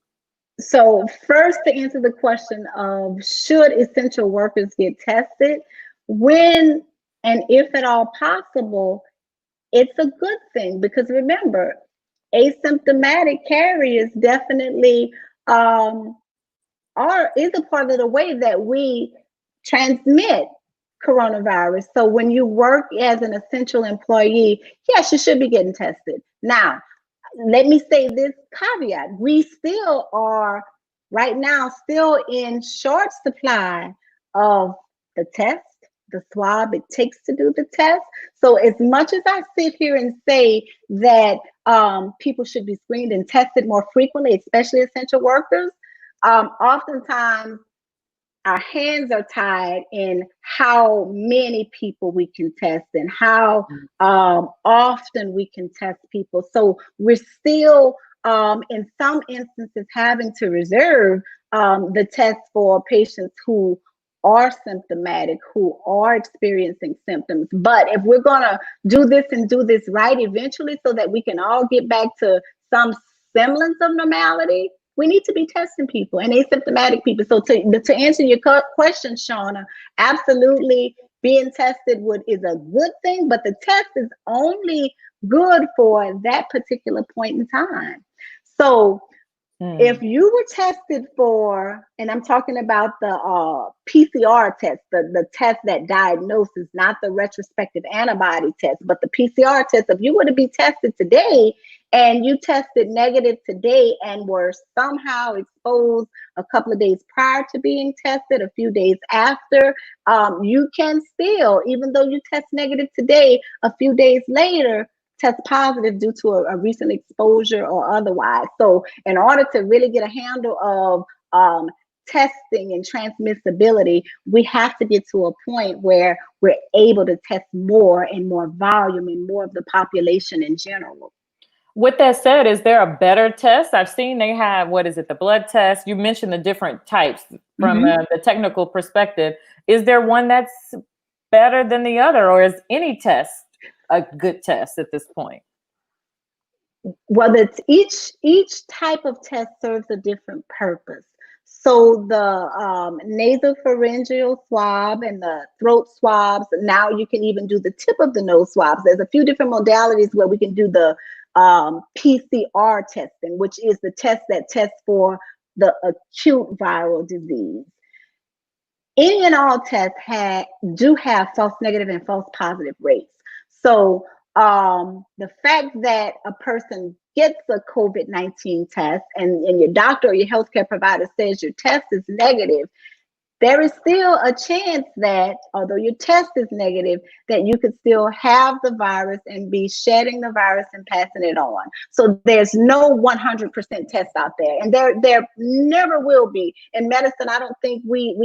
So first, to answer the question of should essential workers get tested, when and if at all possible, it's a good thing, because remember, asymptomatic carriers definitely is a part of the way that we transmit coronavirus. So when you work as an essential employee, yes, you should be getting tested. Now, let me say this caveat. We still are right now still in short supply of the test, the swab it takes to do the test. So as much as I sit here and say that people should be screened and tested more frequently, especially essential workers, oftentimes our hands are tied in how many people we can test and how often we can test people. So we're still, in some instances, having to reserve the test for patients who are symptomatic, who are experiencing symptoms. But if we're going to do this and do this right eventually so that we can all get back to some semblance of normality, we need to be testing people and asymptomatic people. So to answer your question, Shauna, absolutely being tested is a good thing, but the test is only good for that particular point in time. So If you were tested for, and I'm talking about the PCR test, the test that diagnoses, not the retrospective antibody test, but the PCR test, if you were to be tested today and you tested negative today and were somehow exposed a couple of days prior to being tested, a few days after, you can still, even though you test negative today, a few days later, test positive due to a recent exposure or otherwise. So in order to really get a handle of testing and transmissibility, we have to get to a point where we're able to test more and more volume and more of the population in general. With that said, is there a better test? I've seen they have, what is it, the blood test? You mentioned the different types from the technical perspective. Is there one that's better than the other, or is any test a good test at this point? Well, it's each type of test serves a different purpose. So the nasopharyngeal swab and the throat swabs, now you can even do the tip of the nose swabs. There's a few different modalities where we can do the PCR testing, which is the test that tests for the acute viral disease. Any and all tests do have false negative and false positive rates. So the fact that a person gets a COVID-19 test and your doctor or your healthcare provider says your test is negative, there is still a chance that, although your test is negative, that you could still have the virus and be shedding the virus and passing it on. So there's no 100% test out there, and there never will be. In medicine, I don't think we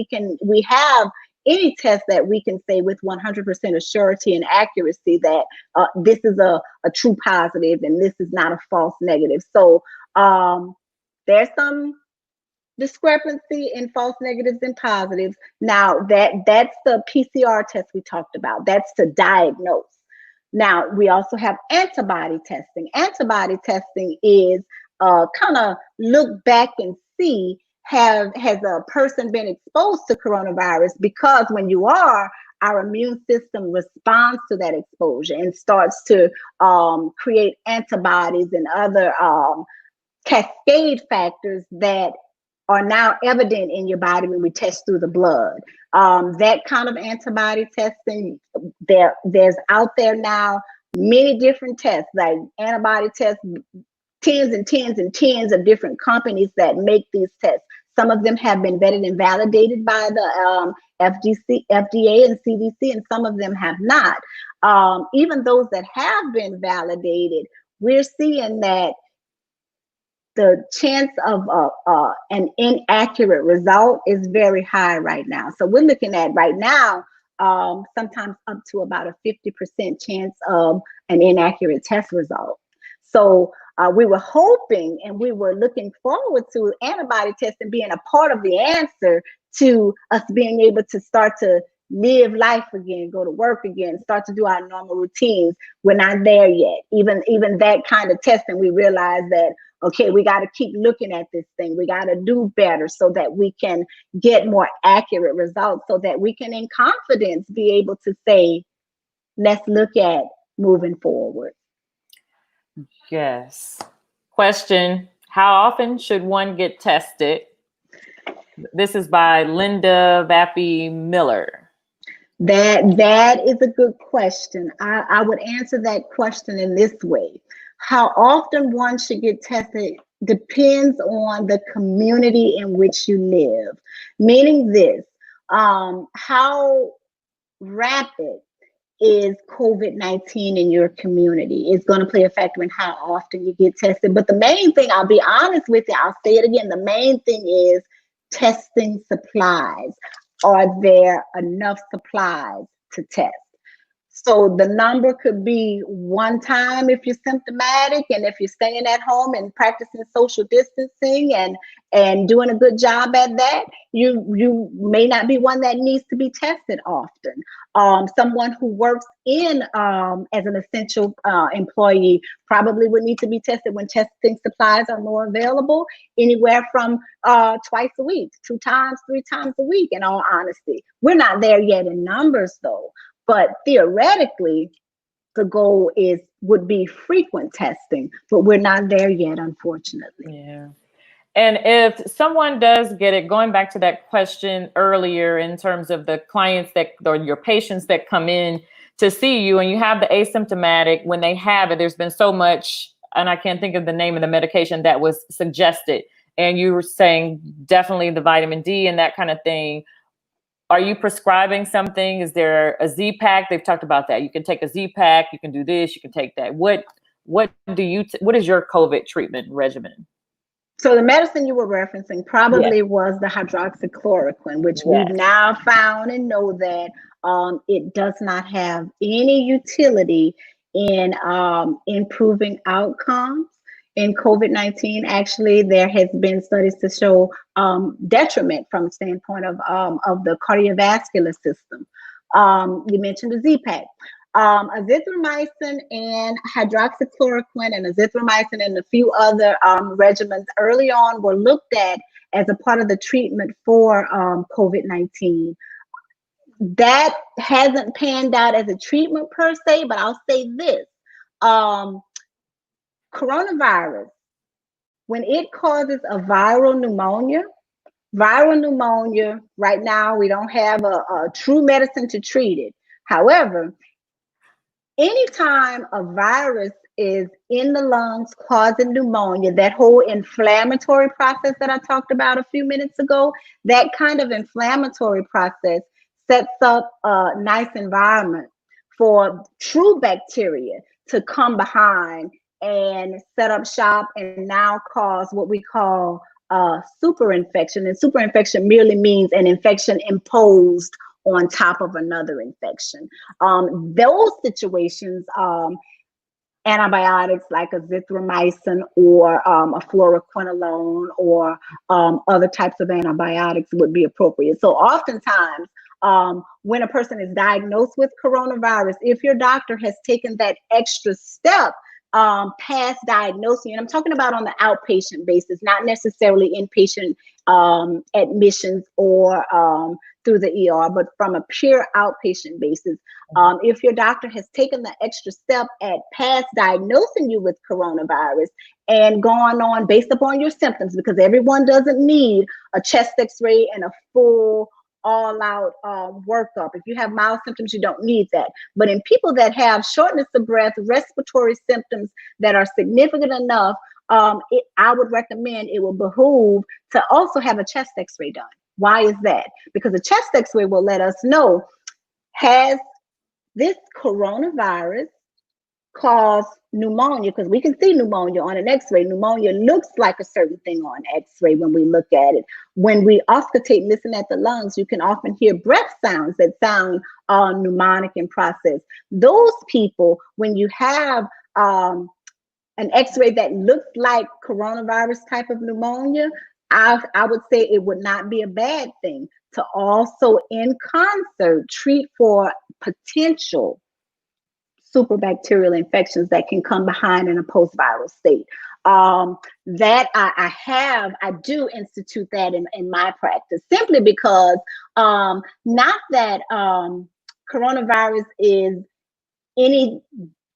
have any test that we can say with 100% assurity and accuracy that this is a true positive and this is not a false negative. So there's some discrepancy in false negatives and positives. Now that's the PCR test we talked about. That's to diagnose. Now we also have antibody testing. Antibody testing is kind of look back and see, has a person been exposed to coronavirus? Because when you are, our immune system responds to that exposure and starts to create antibodies and other cascade factors that are now evident in your body when we test through the blood. That kind of antibody testing, there's out there now many different tests, like antibody tests, tens and tens and tens of different companies that make these tests. Some of them have been vetted and validated by the FDA and CDC, and some of them have not. Even those that have been validated, we're seeing that the chance of an inaccurate result is very high right now. So we're looking at right now, sometimes up to about a 50% chance of an inaccurate test result. So we were hoping and we were looking forward to antibody testing being a part of the answer to us being able to start to live life again, go to work again, start to do our normal routines. We're not there yet. Even that kind of testing, we realize that, okay, we got to keep looking at this thing. We got to do better so that we can get more accurate results, so that we can in confidence be able to say, let's look at moving forward. Yes. Question: how often should one get tested? This is by Linda Vappy Miller. That is a good question. I would answer that question in this way. How often one should get tested depends on the community in which you live. Meaning this, how rapid is COVID-19 in your community is going to play a factor in how often you get tested. But the main thing, I'll be honest with you, I'll say it again, the main thing is testing supplies. Are there enough supplies to test? So the number could be one time if you're symptomatic, and if you're staying at home and practicing social distancing and doing a good job at that, you may not be one that needs to be tested often. Someone who works in as an essential employee probably would need to be tested when testing supplies are more available, anywhere from twice a week, 2 times, 3 times a week, in all honesty. We're not there yet in numbers though. But theoretically, the goal would be frequent testing, but we're not there yet, unfortunately. Yeah. And if someone does get it, going back to that question earlier in terms of the clients that, or your patients that come in to see you and you have the asymptomatic, when they have it, there's been so much, and I can't think of the name of the medication that was suggested. And you were saying definitely the vitamin D and that kind of thing. Are you prescribing something? Is there a Z-Pack? They've talked about that. You can take a Z-Pack, you can do this, you can take that. What is your COVID treatment regimen? So the medicine you were referencing probably Yes. was the hydroxychloroquine, which Yes. we've now found and know that it does not have any utility in improving outcomes in COVID-19. Actually, there has been studies to show detriment from the standpoint of the cardiovascular system. You mentioned the Z-Pack. Azithromycin and hydroxychloroquine and azithromycin and a few other regimens early on were looked at as a part of the treatment for COVID-19. That hasn't panned out as a treatment per se, but I'll say this. Coronavirus, when it causes a viral pneumonia, right now, we don't have a true medicine to treat it. However, anytime a virus is in the lungs causing pneumonia, that whole inflammatory process that I talked about a few minutes ago, that kind of inflammatory process sets up a nice environment for true bacteria to come behind and set up shop and now cause what we call superinfection. And superinfection merely means an infection imposed on top of another infection. Those situations, antibiotics like azithromycin or a fluoroquinolone or other types of antibiotics would be appropriate. So oftentimes, when a person is diagnosed with coronavirus, if your doctor has taken that extra step past diagnosing, and I'm talking about on the outpatient basis, not necessarily inpatient admissions or through the ER, but from a pure outpatient basis. If your doctor has taken the extra step at past diagnosing you with coronavirus and gone on based upon your symptoms, because everyone doesn't need a chest x-ray and a full all-out workup. If you have mild symptoms, you don't need that. But in people that have shortness of breath, respiratory symptoms that are significant enough, I would recommend, it will behoove to also have a chest x-ray done. Why is that? Because a chest x-ray will let us know, has this coronavirus caused pneumonia? Because we can see pneumonia on an x-ray. Pneumonia looks like a certain thing on x-ray when we look at it. When we auscultate and listen at the lungs, you can often hear breath sounds that sound pneumonic in process. Those people, when you have an x-ray that looks like coronavirus type of pneumonia, I would say it would not be a bad thing to also in concert treat for potential superbacterial infections that can come behind in a post-viral state. That I do institute that in my practice, simply because not that coronavirus is any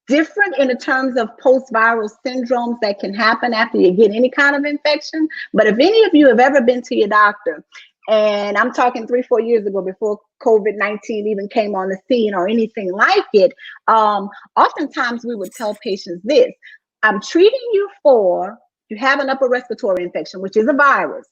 different in the terms of post-viral syndromes that can happen after you get any kind of infection. But if any of you have ever been to your doctor, and I'm talking 3-4 years ago, before COVID-19 even came on the scene or anything like it, oftentimes we would tell patients this: I'm treating you have an upper respiratory infection, which is a virus,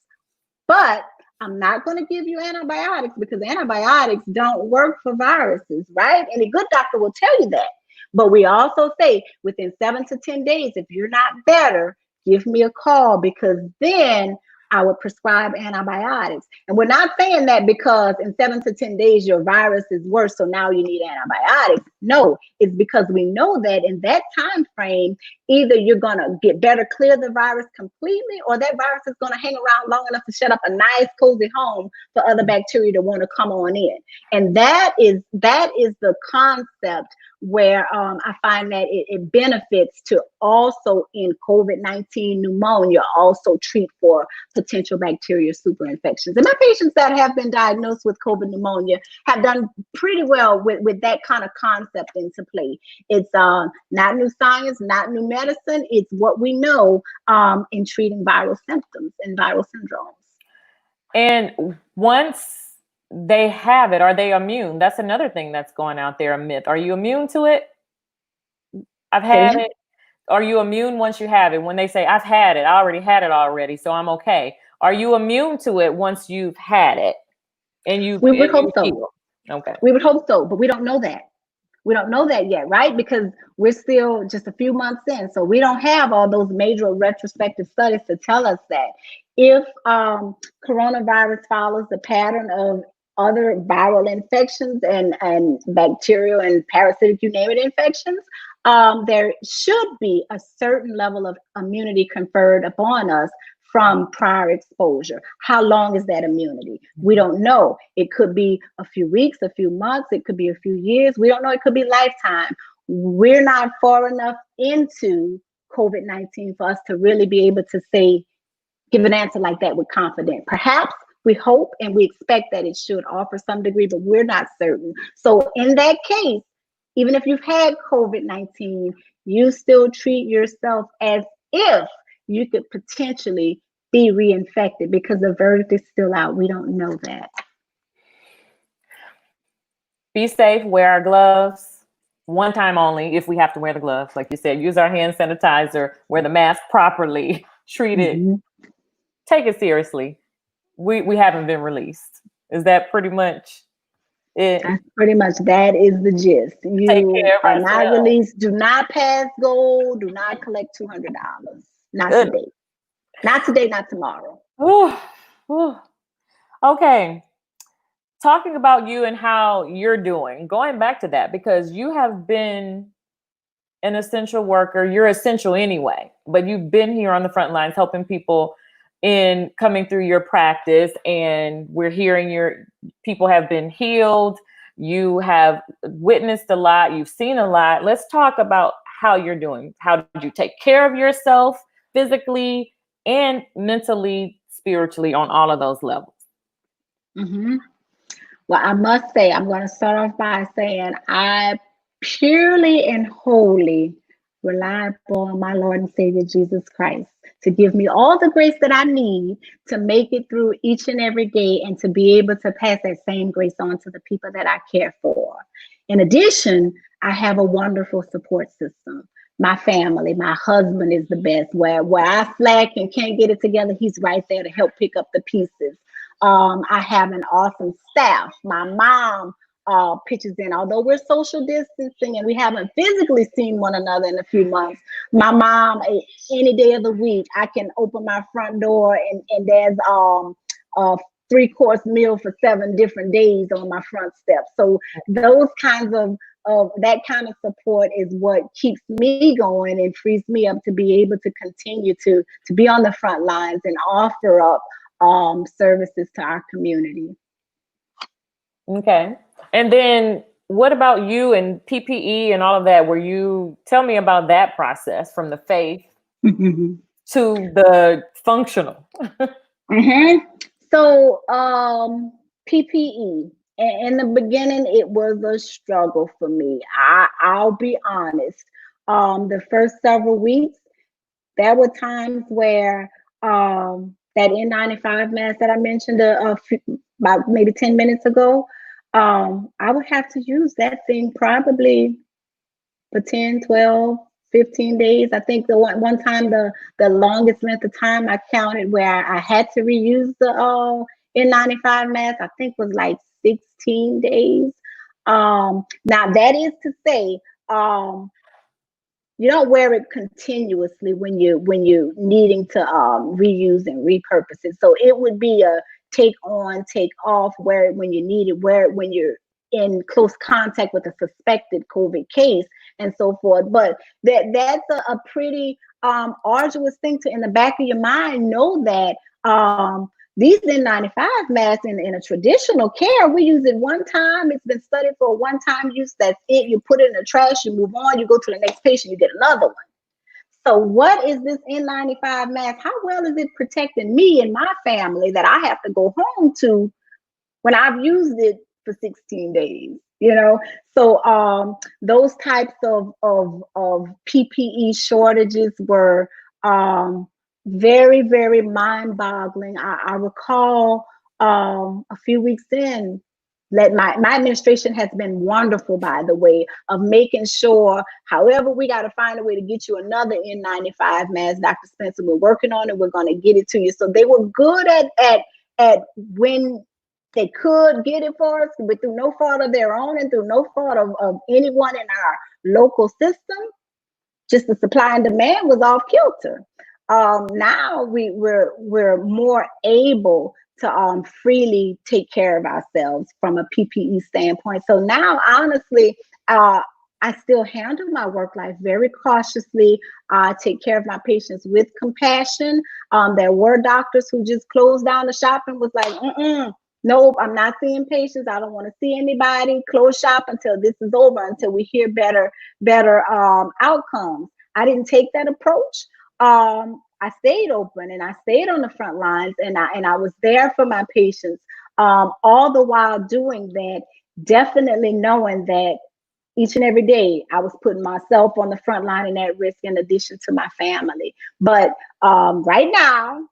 but I'm not going to give you antibiotics because antibiotics don't work for viruses, right? And a good doctor will tell you that. But we also say within 7 to 10 days, if you're not better, give me a call, because then I would prescribe antibiotics. And we're not saying that because in 7 to 10 days your virus is worse, so now you need antibiotics. No, it's because we know that in that time frame, either you're going to get better, clear the virus completely, or that virus is going to hang around long enough to set up a nice, cozy home for other bacteria to want to come on in. And that is the concept where I find that it benefits to also in COVID-19 pneumonia, also treat for potential bacterial superinfections. And my patients that have been diagnosed with COVID pneumonia have done pretty well with that kind of concept into play. It's not new science, not new medicine. It's what we know in treating viral symptoms and viral syndromes. And once they have it, are they immune? That's another thing that's going out there, a myth. Are you immune to it? I've had it. Are you immune once you have it? When they say, I've had it, I already had it already, so I'm okay. Are you immune to it once you've had it? And we would hope so. Heal? Okay. We would hope so, but we don't know that. We don't know that yet, right? Because we're still just a few months in. So we don't have all those major retrospective studies to tell us that. If coronavirus follows the pattern of other viral infections and bacterial and parasitic, you name it, infections, there should be a certain level of immunity conferred upon us from prior exposure. How long is that immunity? We don't know. It could be a few weeks, a few months, it could be a few years. We don't know. It could be lifetime. We're not far enough into COVID-19 for us to really be able to say, give an answer like that with confidence. Perhaps we hope and we expect that it should offer some degree, but we're not certain. So in that case, even if you've had COVID-19, you still treat yourself as if you could potentially be reinfected because the verdict is still out. We don't know that. Be safe, wear our gloves. One time only if we have to wear the gloves. Like you said, use our hand sanitizer, wear the mask properly, treat it. Take it seriously. We haven't been released. Is that pretty much it? That's pretty much, that is the gist. You are not released. Do not pass go. Do not collect $200. Not today. Not today, not tomorrow. Okay. Talking about you and how you're doing, going back to that, because you have been an essential worker. You're essential anyway, but you've been here on the front lines helping people in coming through your practice, and we're hearing your people have been healed. You have witnessed a lot. You've seen a lot. Let's talk about how you're doing. How did you take care of yourself physically and mentally, spiritually, on all of those levels? Well, I must say, I'm going to start off by saying I purely and wholly rely upon my Lord and Savior, Jesus Christ, to give me all the grace that I need to make it through each and every day and to be able to pass that same grace on to the people that I care for. In addition, I have a wonderful support system. My family, my husband is the best. Where I slack and can't get it together, he's right there to help pick up the pieces. I have an awesome staff. My mom pitches in. Although we're social distancing and we haven't physically seen one another in a few months, my mom, any day of the week, I can open my front door and there's a 3-course meal for 7 different days on my front step. So those kinds of that kind of support is what keeps me going and frees me up to be able to continue to be on the front lines and offer up services to our community. Okay. And then what about you and PPE and all of that? Tell me about that process from the faith to the functional. So PPE, in the beginning, it was a struggle for me. I'll be honest. The first several weeks, there were times where that N95 mask that I mentioned about maybe 10 minutes ago, I would have to use that thing probably for 10, 12, 15 days. I think the one time, the longest length of time I counted where I had to reuse the N95 mask, I think was like 16 days. Now that is to say, you don't wear it continuously when you're needing to reuse and repurpose it. So it would be a take on, take off, wear it when you need it, wear it when you're in close contact with a suspected COVID case and so forth. But that's a pretty arduous thing to, in the back of your mind, know that These N95 masks in a traditional care, we use it one time. It's been studied for a one-time use. That's it. You put it in the trash, you move on, you go to the next patient, you get another one. So what is this N95 mask? How well is it protecting me and my family that I have to go home to when I've used it for 16 days? You know, so those types of PPE shortages were very, very mind-boggling. I recall a few weeks in, that my administration has been wonderful, by the way, of making sure, however, we got to find a way to get you another N95 mask, Dr. Spencer. We're working on it. We're going to get it to you. So they were good at when they could get it for us, but through no fault of their own and through no fault of anyone in our local system, just the supply and demand was off kilter. Now we're more able to freely take care of ourselves from a PPE standpoint. So now, honestly, I still handle my work life very cautiously. I take care of my patients with compassion. There were doctors who just closed down the shop and was like, nope, I'm not seeing patients. I don't want to see anybody. Close shop until this is over, until we hear better outcomes. I didn't take that approach. I stayed open and I stayed on the front lines, and I was there for my patients, all the while doing that, definitely knowing that each and every day I was putting myself on the front line and at risk in addition to my family. But right now,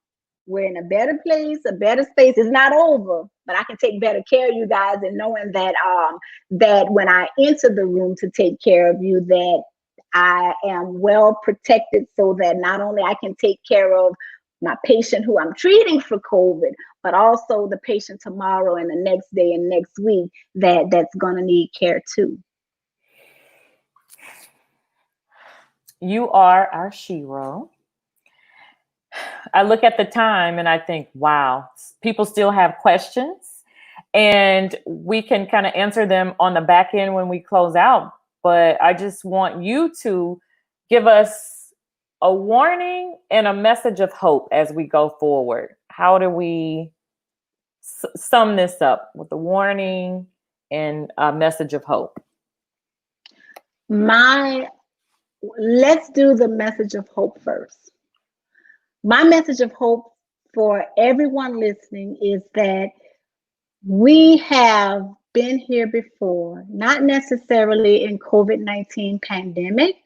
we're in a better place, a better space. It's not over, but I can take better care of you guys, and knowing that that when I enter the room to take care of you, that I am well protected, so that not only I can take care of my patient who I'm treating for COVID, but also the patient tomorrow and the next day and next week that's going to need care too. You are our shero. I look at the time and I think, wow, people still have questions, and we can kind of answer them on the back end when we close out. But I just want you to give us a warning and a message of hope as we go forward. How do we sum this up with a warning and a message of hope? Let's do the message of hope first. My message of hope for everyone listening is that we have been here before, not necessarily in COVID-19 pandemic,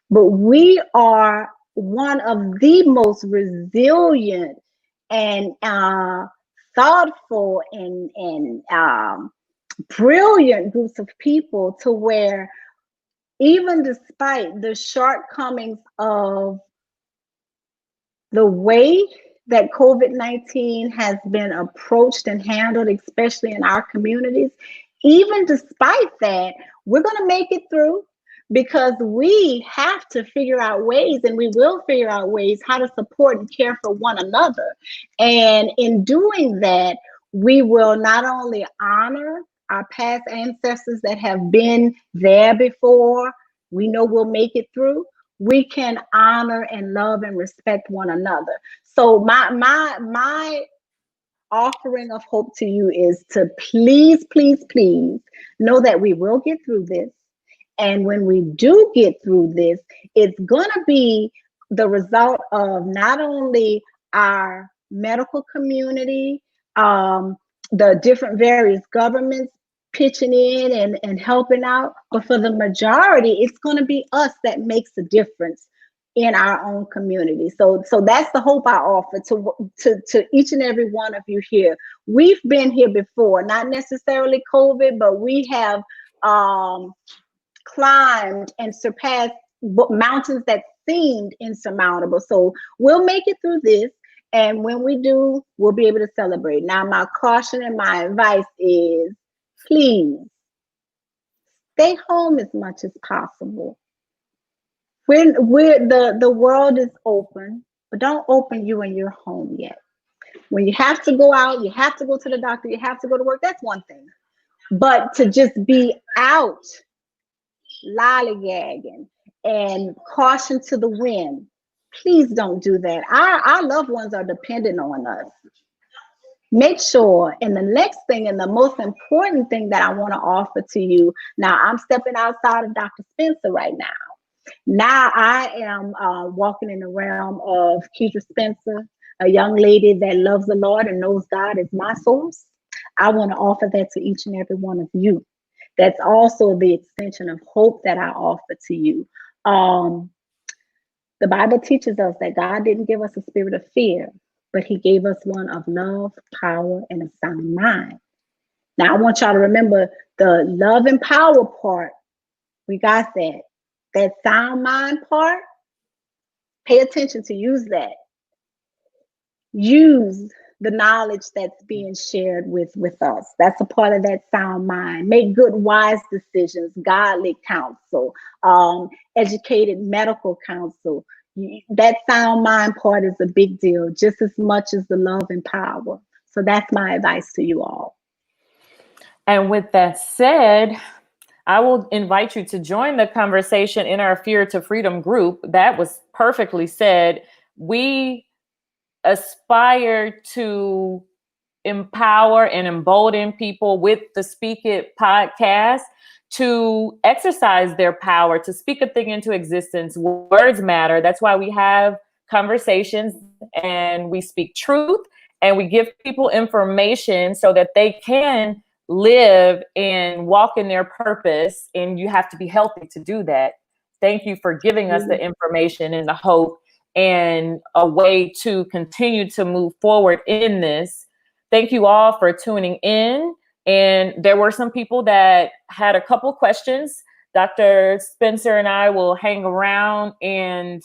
but we are one of the most resilient and thoughtful and brilliant groups of people, to where even despite the shortcomings of the way that COVID-19 has been approached and handled, especially in our communities, even despite that, we're going to make it through, because we have to figure out ways, and we will figure out ways, how to support and care for one another. And in doing that, we will not only honor our past ancestors that have been there before, we know we'll make it through, we can honor and love and respect one another. So my offering of hope to you is to please, please, please know that we will get through this. And when we do get through this, it's gonna be the result of not only our medical community, the different various governments pitching in and helping out, but for the majority, it's going to be us that makes a difference in our own community. So that's the hope I offer to each and every one of you here. We've been here before, not necessarily COVID, but we have climbed and surpassed mountains that seemed insurmountable. So we'll make it through this. And when we do, we'll be able to celebrate. Now, my caution and my advice is, please stay home as much as possible. The world is open, but don't open you in your home yet. When you have to go out, you have to go to the doctor, you have to go to work, that's one thing. But to just be out lollygagging and caution to the wind, please don't do that. Our loved ones are dependent on us. Make sure, and the next thing and the most important thing that I want to offer to you, now I'm stepping outside of Dr. Spencer right now. Now I am walking in the realm of Keidra Spencer, a young lady that loves the Lord and knows God is my source. I want to offer that to each and every one of you. That's also the extension of hope that I offer to you. The Bible teaches us that God didn't give us a spirit of fear, but he gave us one of love, power, and a sound mind. Now, I want y'all to remember the love and power part. We got that. That sound mind part, pay attention to use that. Use the knowledge that's being shared with us. That's a part of that sound mind. Make good, wise decisions, godly counsel, educated medical counsel. That sound mind part is a big deal, just as much as the love and power. So that's my advice to you all. And with that said, I will invite you to join the conversation in our Fear to Freedom group. That was perfectly said. We aspire to empower and embolden people with the Speak It podcast to exercise their power, to speak a thing into existence. Words matter. That's why we have conversations and we speak truth and we give people information so that they can live and walk in their purpose. And you have to be healthy to do that. Thank you for giving us the information and the hope and a way to continue to move forward in this. Thank you all for tuning in. And there were some people that had a couple questions. Dr. Spencer and I will hang around and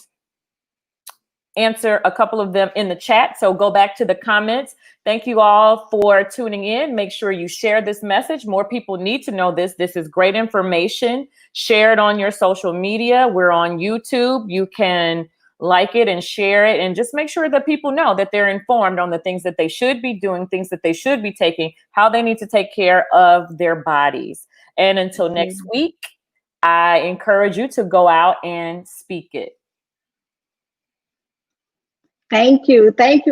answer a couple of them in the chat. So go back to the comments. Thank you all for tuning in. Make sure you share this message. More people need to know this. This is great information. Share it on your social media. We're on YouTube. You can like it and share it, and just make sure that people know that they're informed on the things that they should be doing, things that they should be taking, how they need to take care of their bodies. And until next week, I encourage you to go out and speak it. Thank you. Thank you.